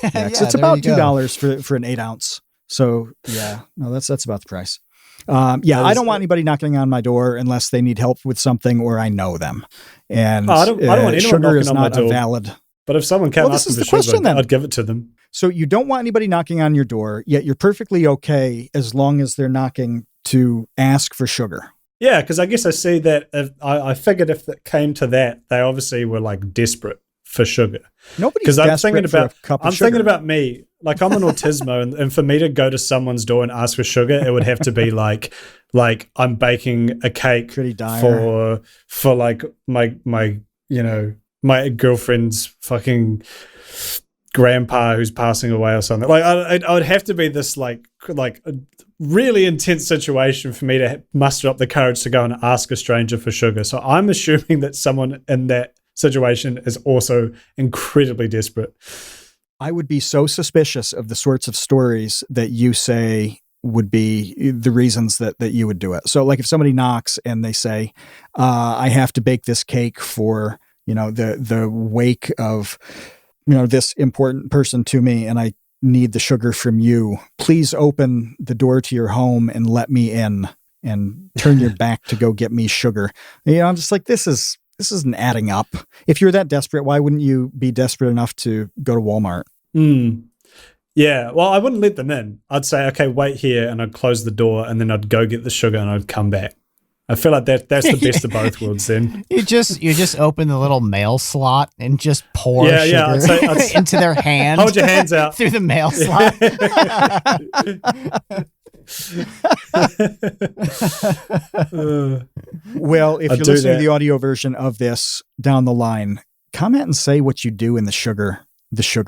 Yeah, it's about $2 for an 8 ounce. So that's about the price. I don't want anybody knocking on my door unless they need help with something or I know them. And I don't want anyone sugar is knocking on my not door. a valid. But if someone came asking for sugar, I'd give it to them. So you don't want anybody knocking on your door, yet you're perfectly okay as long as they're knocking to ask for sugar. Yeah, because I guess I see that I figured if it came to that, they obviously were like desperate for sugar. Nobody's desperate for a cup of sugar. I'm thinking about me. Like I'm an autismo, and for me to go to someo's door and ask for sugar, it would have to be like I'm baking a cake for like my girlfriend's fucking grandpa who's passing away or something. Like I would have to be this like a really intense situation for me to muster up the courage to go and ask a stranger for sugar. So I'm assuming that someone in that situation is also incredibly desperate. I would be so suspicious of the sorts of stories that you say would be the reasons that you would do it. So like if somebody knocks and they say, I have to bake this cake for, the wake of, this important person to me, and I need the sugar from you. Please open the door to your home and let me in and turn your back to go get me sugar. I'm just like, this isn't adding up. If you're that desperate, why wouldn't you be desperate enough to go to Walmart? Yeah, well, I wouldn't let them in. I'd say, okay, wait here, and I'd close the door, and then I'd go get the sugar, and I'd come back. I feel like that's the best of both worlds then. You just open the little mail slot and just pour sugar I'd say, into their hand. Hold your hands out. Through the mail slot. Well, if you're listening to the audio version of this down the line, comment and say what you do in the sugar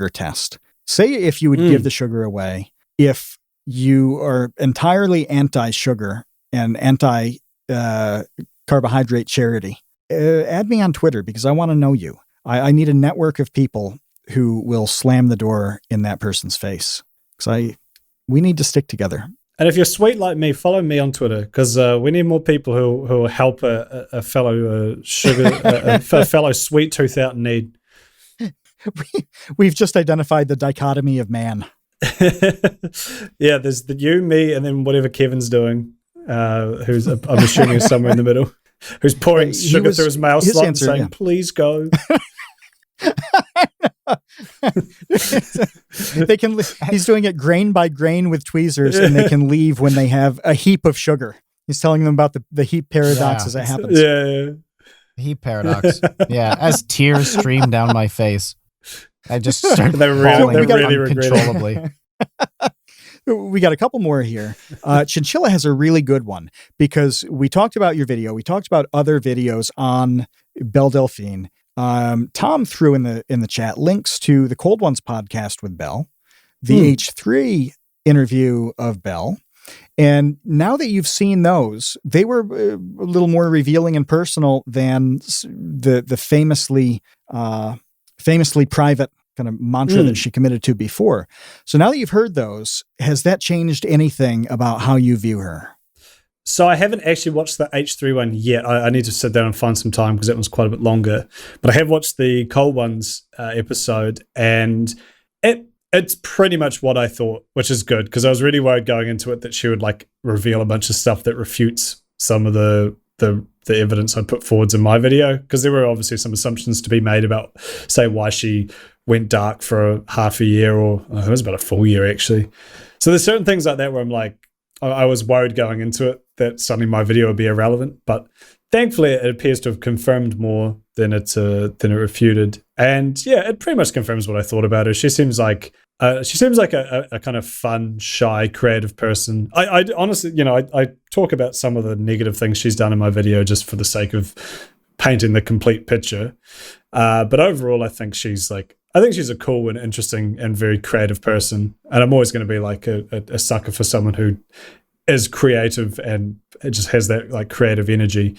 test. Say if you would give the sugar away, if you are entirely anti-sugar and anti-carbohydrate charity. Add me on Twitter because I want to know you. I need a network of people who will slam the door in that person's face. Because we need to stick together. And if you're sweet like me, follow me on Twitter because we need more people who will help a fellow a fellow sweet tooth out in need. We've just identified the dichotomy of man. Yeah, there's you, me, and then whatever Kevin's doing, who's I'm assuming is somewhere in the middle, who's pouring sugar through his mail slot and saying, "Please go." He's doing it grain by grain with tweezers, and they can leave when they have a heap of sugar. He's telling them about the heap paradox as it happens. Yeah. Heap paradox. Yeah, as tears stream down my face. I just started falling uncontrollably. We got a couple more here. Chinchilla has a really good one because we talked about your video. We talked about other videos on Belle Delphine. Tom threw in the chat links to the Cold Ones podcast with Belle, the H3 interview of Belle. And now that you've seen those, they were a little more revealing and personal than the famously private kind of mantra that she committed to before. So now that you've heard those, has that changed anything about how you view her? So I haven't actually watched the H3 one yet. I need to sit down and find some time because that one's quite a bit longer. But I have watched the Cold Ones episode, and it's pretty much what I thought, which is good because I was really worried going into it that she would like reveal a bunch of stuff that refutes some of the evidence I put forwards in my video because there were obviously some assumptions to be made about, say, why she went dark for half a year, or it was about a full year actually. So there's certain things like that where I'm like, I was worried going into it that suddenly my video would be irrelevant, but thankfully it appears to have confirmed more than it refuted. And yeah, it pretty much confirms what I thought about her. She seems like a kind of fun, shy, creative person. I honestly, I talk about some of the negative things she's done in my video just for the sake of painting the complete picture. But overall, I think she's a cool and interesting and very creative person. And I'm always going to be like a sucker for someone who is creative and it just has that like creative energy.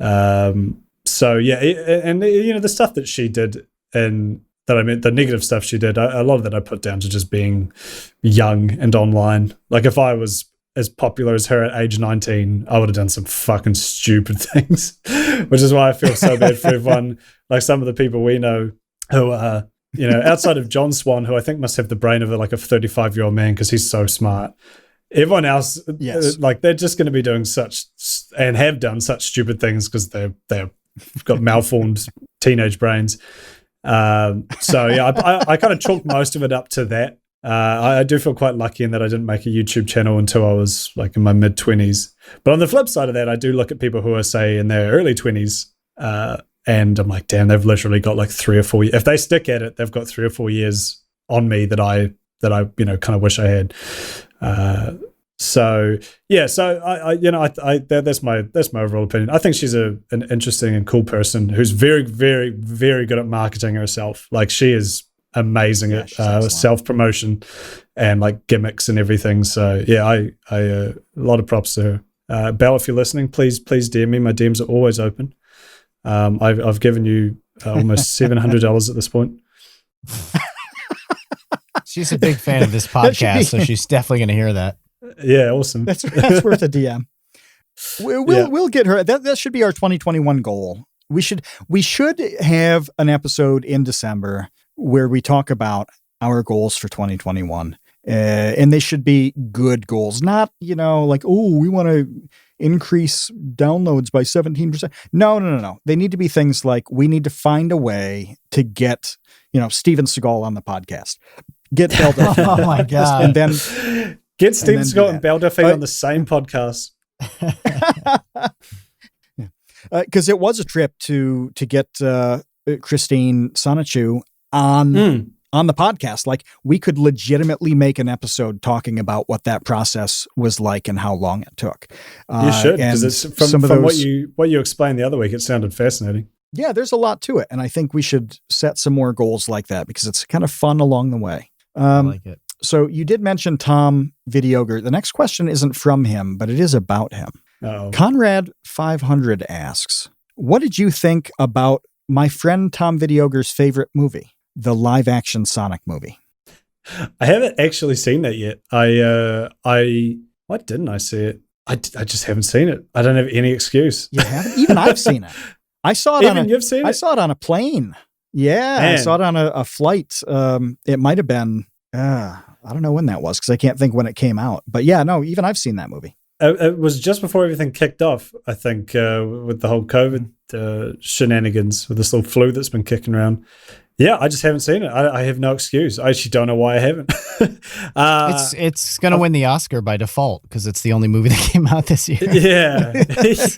So yeah, and the stuff that she did and that I meant, the negative stuff she did, a lot of that I put down to just being young and online. Like if I was as popular as her at age 19, I would have done some fucking stupid things, which is why I feel so bad for everyone. Like some of the people we know who are, outside of John Swan, who I think must have the brain of like a 35-year-old man because he's so smart. Everyone else, yes, like they're just going to be doing such and have done such stupid things because they've got malformed teenage brains. So yeah, I kind of chalked most of it up to that. I do feel quite lucky in that I didn't make a YouTube channel until I was like in my mid-20s. But on the flip side of that, I do look at people who are, say, in their early 20s, and I'm like, damn, they've literally got like 3 or 4 years. If they stick at it, they've got 3 or 4 years on me that I kind of wish I had. So yeah, so I that's my overall opinion. I think she's an interesting and cool person who's very, very, very good at marketing herself. Like she is amazing at self-promotion and like gimmicks and everything. So yeah, I a lot of props to her. Belle, if you're listening, please DM me. My DMs are always open. I've given you almost $700 at this point. She's a big fan of this podcast, so she's definitely going to hear that. Yeah, awesome. That's worth a DM. We'll get her. That should be our 2021 goal. We should have an episode in December where we talk about our goals for 2021. And they should be good goals, not, like, oh, we want to increase downloads by 17%. No. They need to be things like we need to find a way to get, Steven Seagal on the podcast. Get Belle Delphine. Oh my God. And then get Steven Seagal and Belle Delphine on the same podcast. Because it was a trip to get Christine Sonichu on the podcast. Like we could legitimately make an episode talking about what that process was like and how long it took. You should, because it's from what you explained the other week, it sounded fascinating. Yeah, there's a lot to it. And I think we should set some more goals like that because it's kind of fun along the way. I like it. So you did mention Tom Videogre. The next question isn't from him, but it is about him. Uh-oh. Conrad 500 asks, what did you think about my friend Tom Videogre's favorite movie, the live action Sonic movie? I haven't actually seen that yet. Why didn't I see it? I just haven't seen it. I don't have any excuse. You haven't? Even I've seen it. I saw it you've seen it? I saw it on a plane. Yeah, Man. I saw it on a flight. It might have been, I don't know when that was because I can't think when it came out. But yeah, no, even I've seen that movie. It was just before everything kicked off, I think, with the whole COVID shenanigans, with this little flu that's been kicking around. Yeah, I just haven't seen it. I have no excuse. I actually don't know why I haven't. It's going to win the Oscar by default because it's the only movie that came out this year. Yeah.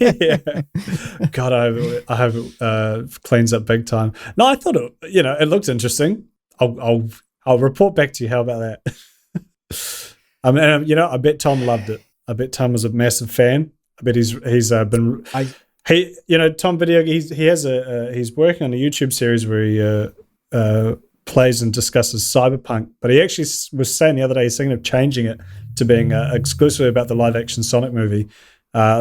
Yeah. God, I hope it cleans up big time. No, I thought it looked interesting. I'll report back to you. How about that? I mean, I bet Tom loved it. I bet Tom was a massive fan. I bet he's been. Tom Video. He's working on a YouTube series where he plays and discusses cyberpunk. But he actually was saying the other day he's thinking of changing it to being exclusively about the live action Sonic movie.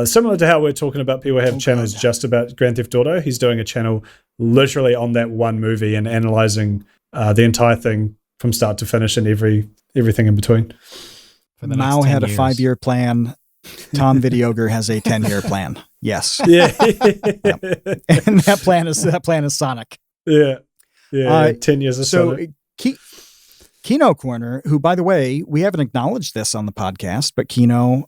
Similar to how we're talking about people who have channels just about Grand Theft Auto. He's doing a channel literally on that one movie and analyzing the entire thing from start to finish and everything in between. Mao had a 5-year plan. Tom Videogre has a 10-year plan. Yes. Yeah. Yep. And that plan is Sonic. Yeah. Yeah. 10 years of Sonic. Kino Corner, who, by the way, we haven't acknowledged this on the podcast, but Kino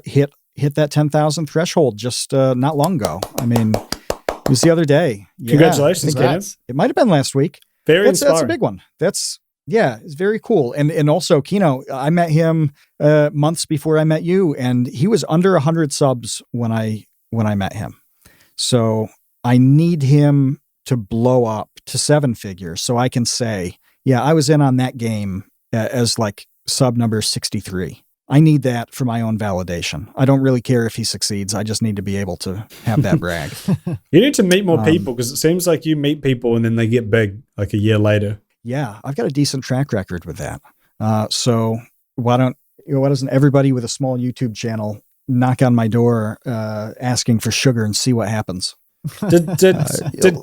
hit that 10,000 threshold just not long ago. I mean, it was the other day. Yeah, Congratulations, Kino. It might have been last week. Very That's inspiring. a big one. It's very cool. And also Kino, I met him months before I met you, and he was under 100 subs when I met him. So I need him to blow up to 7 figures so I can say, yeah, I was in on that game as like sub number 63. I need that for my own validation. I don't really care if he succeeds. I just need to be able to have that brag. You need to meet more people, because it seems like you meet people and then they get big like a year later. Yeah, I've got a decent track record with that. So why doesn't everybody with a small YouTube channel knock on my door asking for sugar and see what happens? Did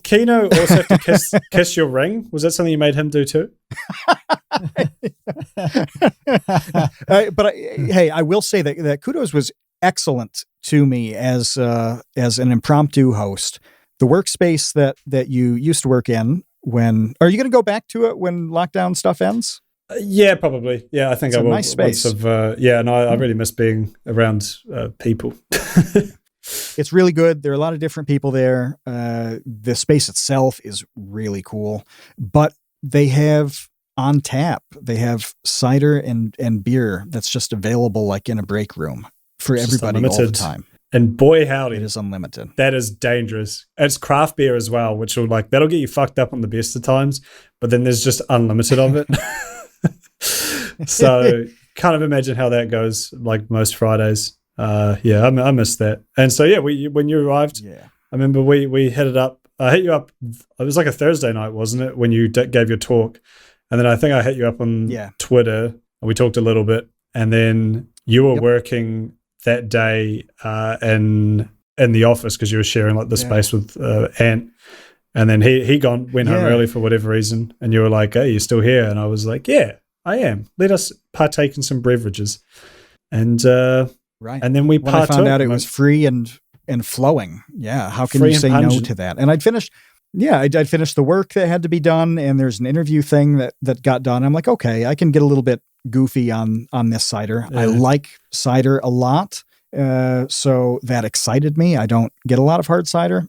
Kino also have to kiss your ring? Was that something you made him do too? Hey, I will say that Kudos was excellent to me as an impromptu host. The workspace that you used to work in, are you going to go back to it when lockdown stuff ends? Yeah, probably. Yeah, I think it's I will. Nice space. I really miss being around people. It's really good. There are a lot of different people there. The space itself is really cool, but they have on tap, they have cider and beer that's just available like in a break room for everybody all the time. And boy, howdy, it is unlimited. That is dangerous. It's craft beer as well, which that'll get you fucked up on the best of times, but then there's just unlimited of it. So kind of imagine how that goes like most Fridays. I missed that. And so, when you arrived, I remember we hit it up. I hit you up. It was like a Thursday night, wasn't it? When you gave your talk. And then I think I hit you up on Twitter and we talked a little bit. And then you were working that day in the office because you were sharing like the space with Ant. And then he went home early for whatever reason. And you were like, hey, you're still here? And I was like, yeah, I am. Let us partake in some beverages. And and then when I found out it was free and flowing. Yeah. How can you say no to that? And I'd finished the work that had to be done. And there's an interview thing that got done. I'm like, okay, I can get a little bit goofy on this cider. I like cider a lot. So that excited me. I don't get a lot of hard cider.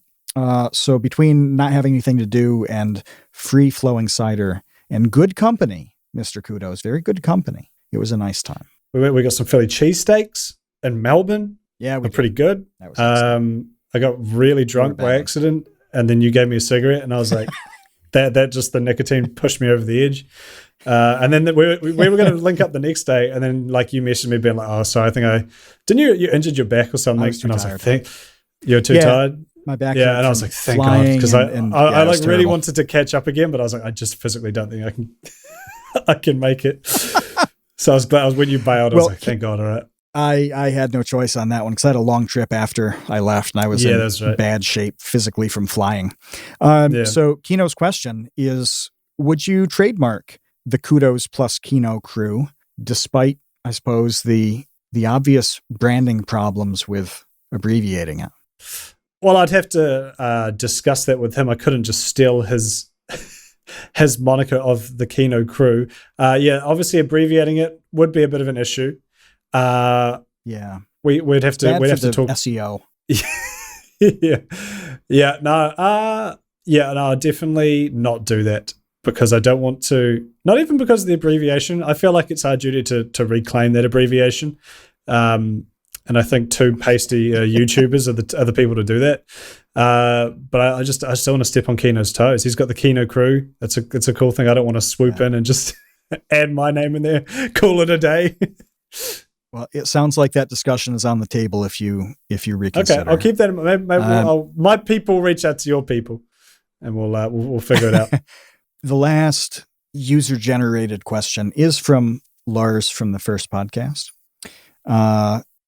So between not having anything to do and free flowing cider and good company, Mr. Kudos, very good company. It was a nice time. We got some Philly cheesesteaks in Melbourne. Yeah, we're pretty good. That was awesome. I got really drunk by accident, and then you gave me a cigarette, and I was like, that just the nicotine pushed me over the edge. And then we were going to link up the next day, and then like you messaged me being like, oh, sorry, I think you injured your back or something. I was like, you're too tired. My back. Yeah, and I was like, thank God, because I like really wanted to catch up again, but I was like, I just physically don't think I can make it. So I was glad when you bailed. I was like, thank God, all right. I had no choice on that one because I had a long trip after I left and I was in bad shape physically from flying. So Kino's question is, would you trademark the Kudos plus Kino crew despite, I suppose, the obvious branding problems with abbreviating it? Well, I'd have to discuss that with him. I couldn't just steal his moniker of the Kino crew. Obviously abbreviating it would be a bit of an issue. We'd have to talk SEO. No, definitely not do that because I don't want to. Not even because of the abbreviation. I feel like it's our duty to reclaim that abbreviation. And I think two pasty YouTubers are the people to do that. But I just don't want to step on Kino's toes. He's got the Kino crew. It's a cool thing. I don't want to swoop in and just add my name in there. Call it a day. Well, it sounds like that discussion is on the table if you reconsider. Okay, I'll keep that. Maybe my people reach out to your people, and we'll figure it out. The last user-generated question is from Lars from the first podcast.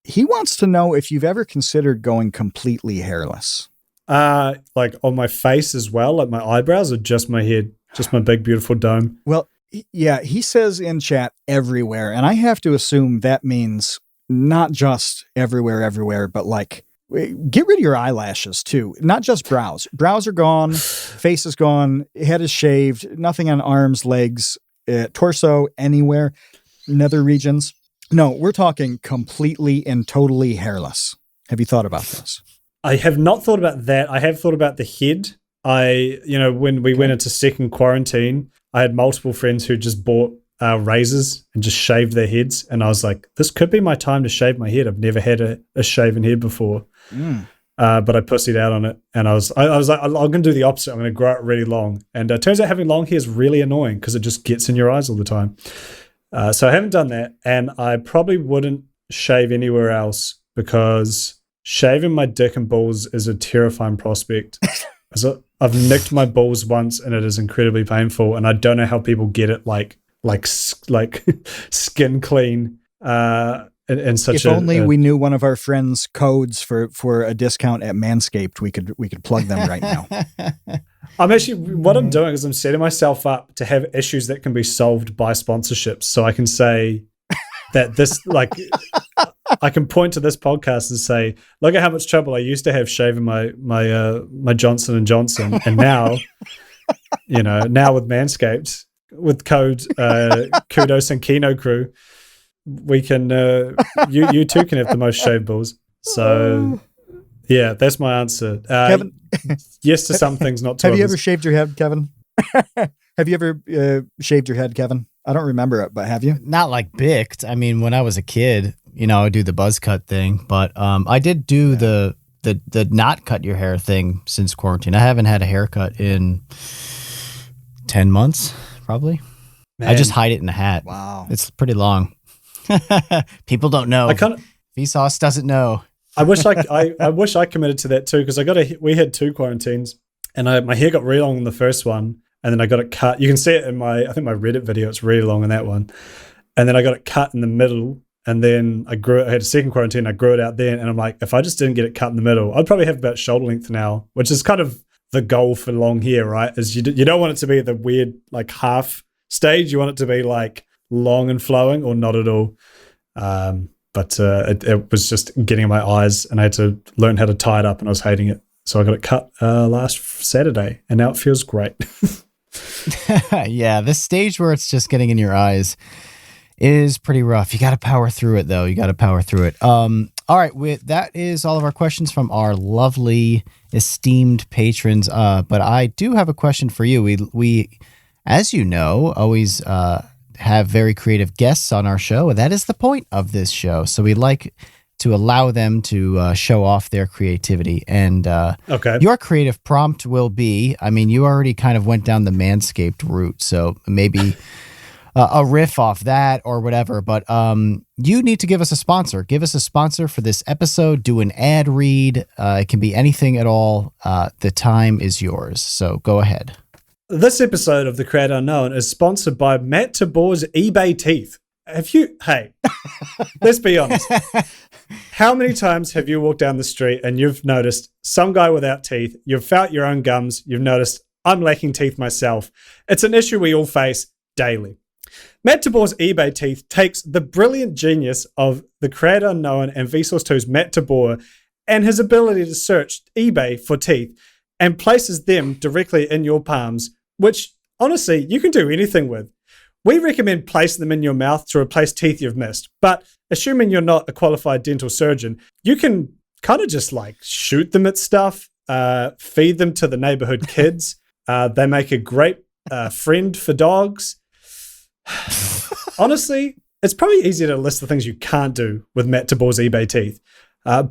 He wants to know if you've ever considered going completely hairless. Like on my face as well, like my eyebrows, or just my head, just my big beautiful dome. Well. Yeah, he says in chat everywhere, and I have to assume that means not just everywhere, but like get rid of your eyelashes too, not just brows. Brows are gone, face is gone, head is shaved, nothing on arms, legs, torso, anywhere, nether regions. No, we're talking completely and totally hairless. Have you thought about this? I have not thought about that. I have thought about the head. when we went into second quarantine, I had multiple friends who just bought razors and just shaved their heads. And I was like, this could be my time to shave my head. I've never had a shaven head before. But I pussied out on it. And I was like, I'm going to do the opposite. I'm going to grow it really long. And it turns out having long hair is really annoying because it just gets in your eyes all the time. So I haven't done that. And I probably wouldn't shave anywhere else because shaving my dick and balls is a terrifying prospect. I've nicked my balls once and it is incredibly painful, and I don't know how people get it like skin clean. And such. If only we knew one of our friends' codes for a discount at Manscaped, we could plug them right now. What I'm doing is I'm setting myself up to have issues that can be solved by sponsorships, so I can say that this I can point to this podcast and say, look at how much trouble I used to have shaving my Johnson and Johnson, and now, now with Manscaped, with code Kudos and Kino Crew, we can you too can have the most shaved balls. So yeah, that's my answer. Kevin, yes to some things, not to others. Have you ever shaved your head, Kevin? Have you ever shaved your head, Kevin? I don't remember it, but have you? Not like bicked. I mean, when I was a kid, I would do the buzz cut thing, but I did do the not cut your hair thing since quarantine. I haven't had a haircut in 10 months, probably. Man. I just hide it in a hat. Wow. It's pretty long. People don't know. Vsauce doesn't know. I wish I committed to that too, because we had 2 quarantines, and my hair got really long in the first one, and then I got it cut. You can see it in my Reddit video. It's really long in that one, and then I got it cut in the middle, and then I had a second quarantine. I grew it out then, and I'm like, if I just didn't get it cut in the middle, I'd probably have about shoulder length now, which is kind of the goal for long hair, right? Is you don't want it to be the weird like half stage. You want it to be like long and flowing, or not at all. But it was just getting in my eyes, and I had to learn how to tie it up, and I was hating it. So I got it cut last Saturday, and now it feels great. Yeah, this stage where it's just getting in your eyes is pretty rough. You got to power through it, though. You got to power through it. All right, that is all of our questions from our lovely, esteemed patrons. But I do have a question for you. We as you know, always have very creative guests on our show, and that is the point of this show. So we like to allow them to show off their creativity. And your creative prompt will be, you already kind of went down the Manscaped route, so maybe a riff off that or whatever, but you need to give us a sponsor. Give us a sponsor for this episode. Do an ad read. It can be anything at all. The time is yours, so go ahead. This episode of The Creator Unknown is sponsored by Matt Tabor's eBay Teeth. Let's be honest. How many times have you walked down the street and you've noticed some guy without teeth? You've felt your own gums. You've noticed, I'm lacking teeth myself. It's an issue we all face daily. Matt Tabor's eBay Teeth takes the brilliant genius of The Creator Unknown and Vsauce 2's Matt Tabor and his ability to search eBay for teeth and places them directly in your palms, which honestly, you can do anything with. We recommend placing them in your mouth to replace teeth you've missed, but assuming you're not a qualified dental surgeon, you can kind of just like shoot them at stuff, feed them to the neighborhood kids. They make a great friend for dogs. Honestly, it's probably easier to list the things you can't do with Matt Tabor's eBay Teeth.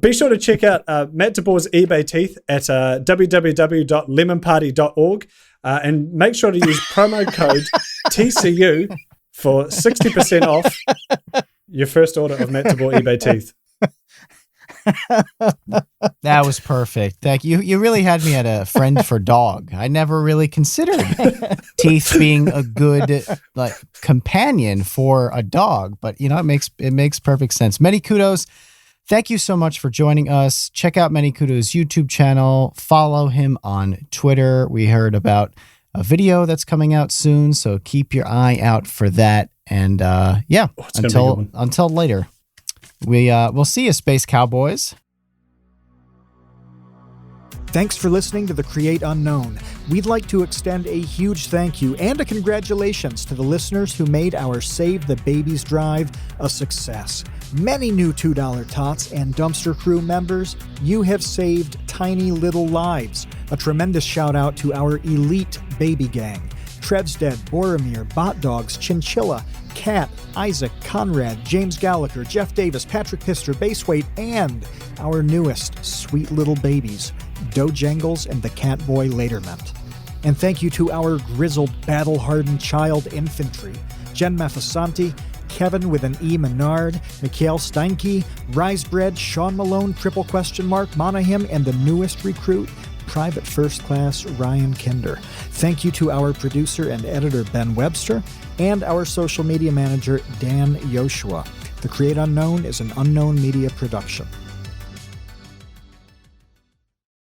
Be sure to check out Matt Tabor's eBay Teeth at www.lemonparty.org and make sure to use promo code TCU for 60% off your first order of Matt Tabor eBay Teeth. That was perfect. Thank you. You really had me at a friend for dog. I never really considered teeth being a good companion for a dog, but it makes perfect sense. ManyKudos. Thank you so much for joining us. Check out ManyKudos' YouTube channel. Follow him on Twitter. We heard about a video that's coming out soon, so keep your eye out for that. And until later, we'll see you, Space Cowboys. Thanks for listening to The Create Unknown. We'd like to extend a huge thank you and a congratulations to the listeners who made our Save the Babies drive a success. Many new $2 Tots and Dumpster Crew members, you have saved tiny little lives. A tremendous shout out to our elite baby gang. Trevsted, Boromir, Bot Dogs, Chinchilla, Kat, Isaac, Conrad, James Gallagher, Jeff Davis, Patrick Pister, Baseweight, and our newest sweet little babies, Dojangles and the Catboy Laterment. And thank you to our grizzled, battle-hardened child infantry, Jen Mafasanti, Kevin with an E. Menard, Mikhail Steinke, Risebread, Sean Malone, Triple Question Mark, Monahim, and the newest recruit, Private First Class Ryan Kinder. Thank you to our producer and editor, Ben Webster, and our social media manager, Dan Yoshua. The Create Unknown is an Unknown Media production.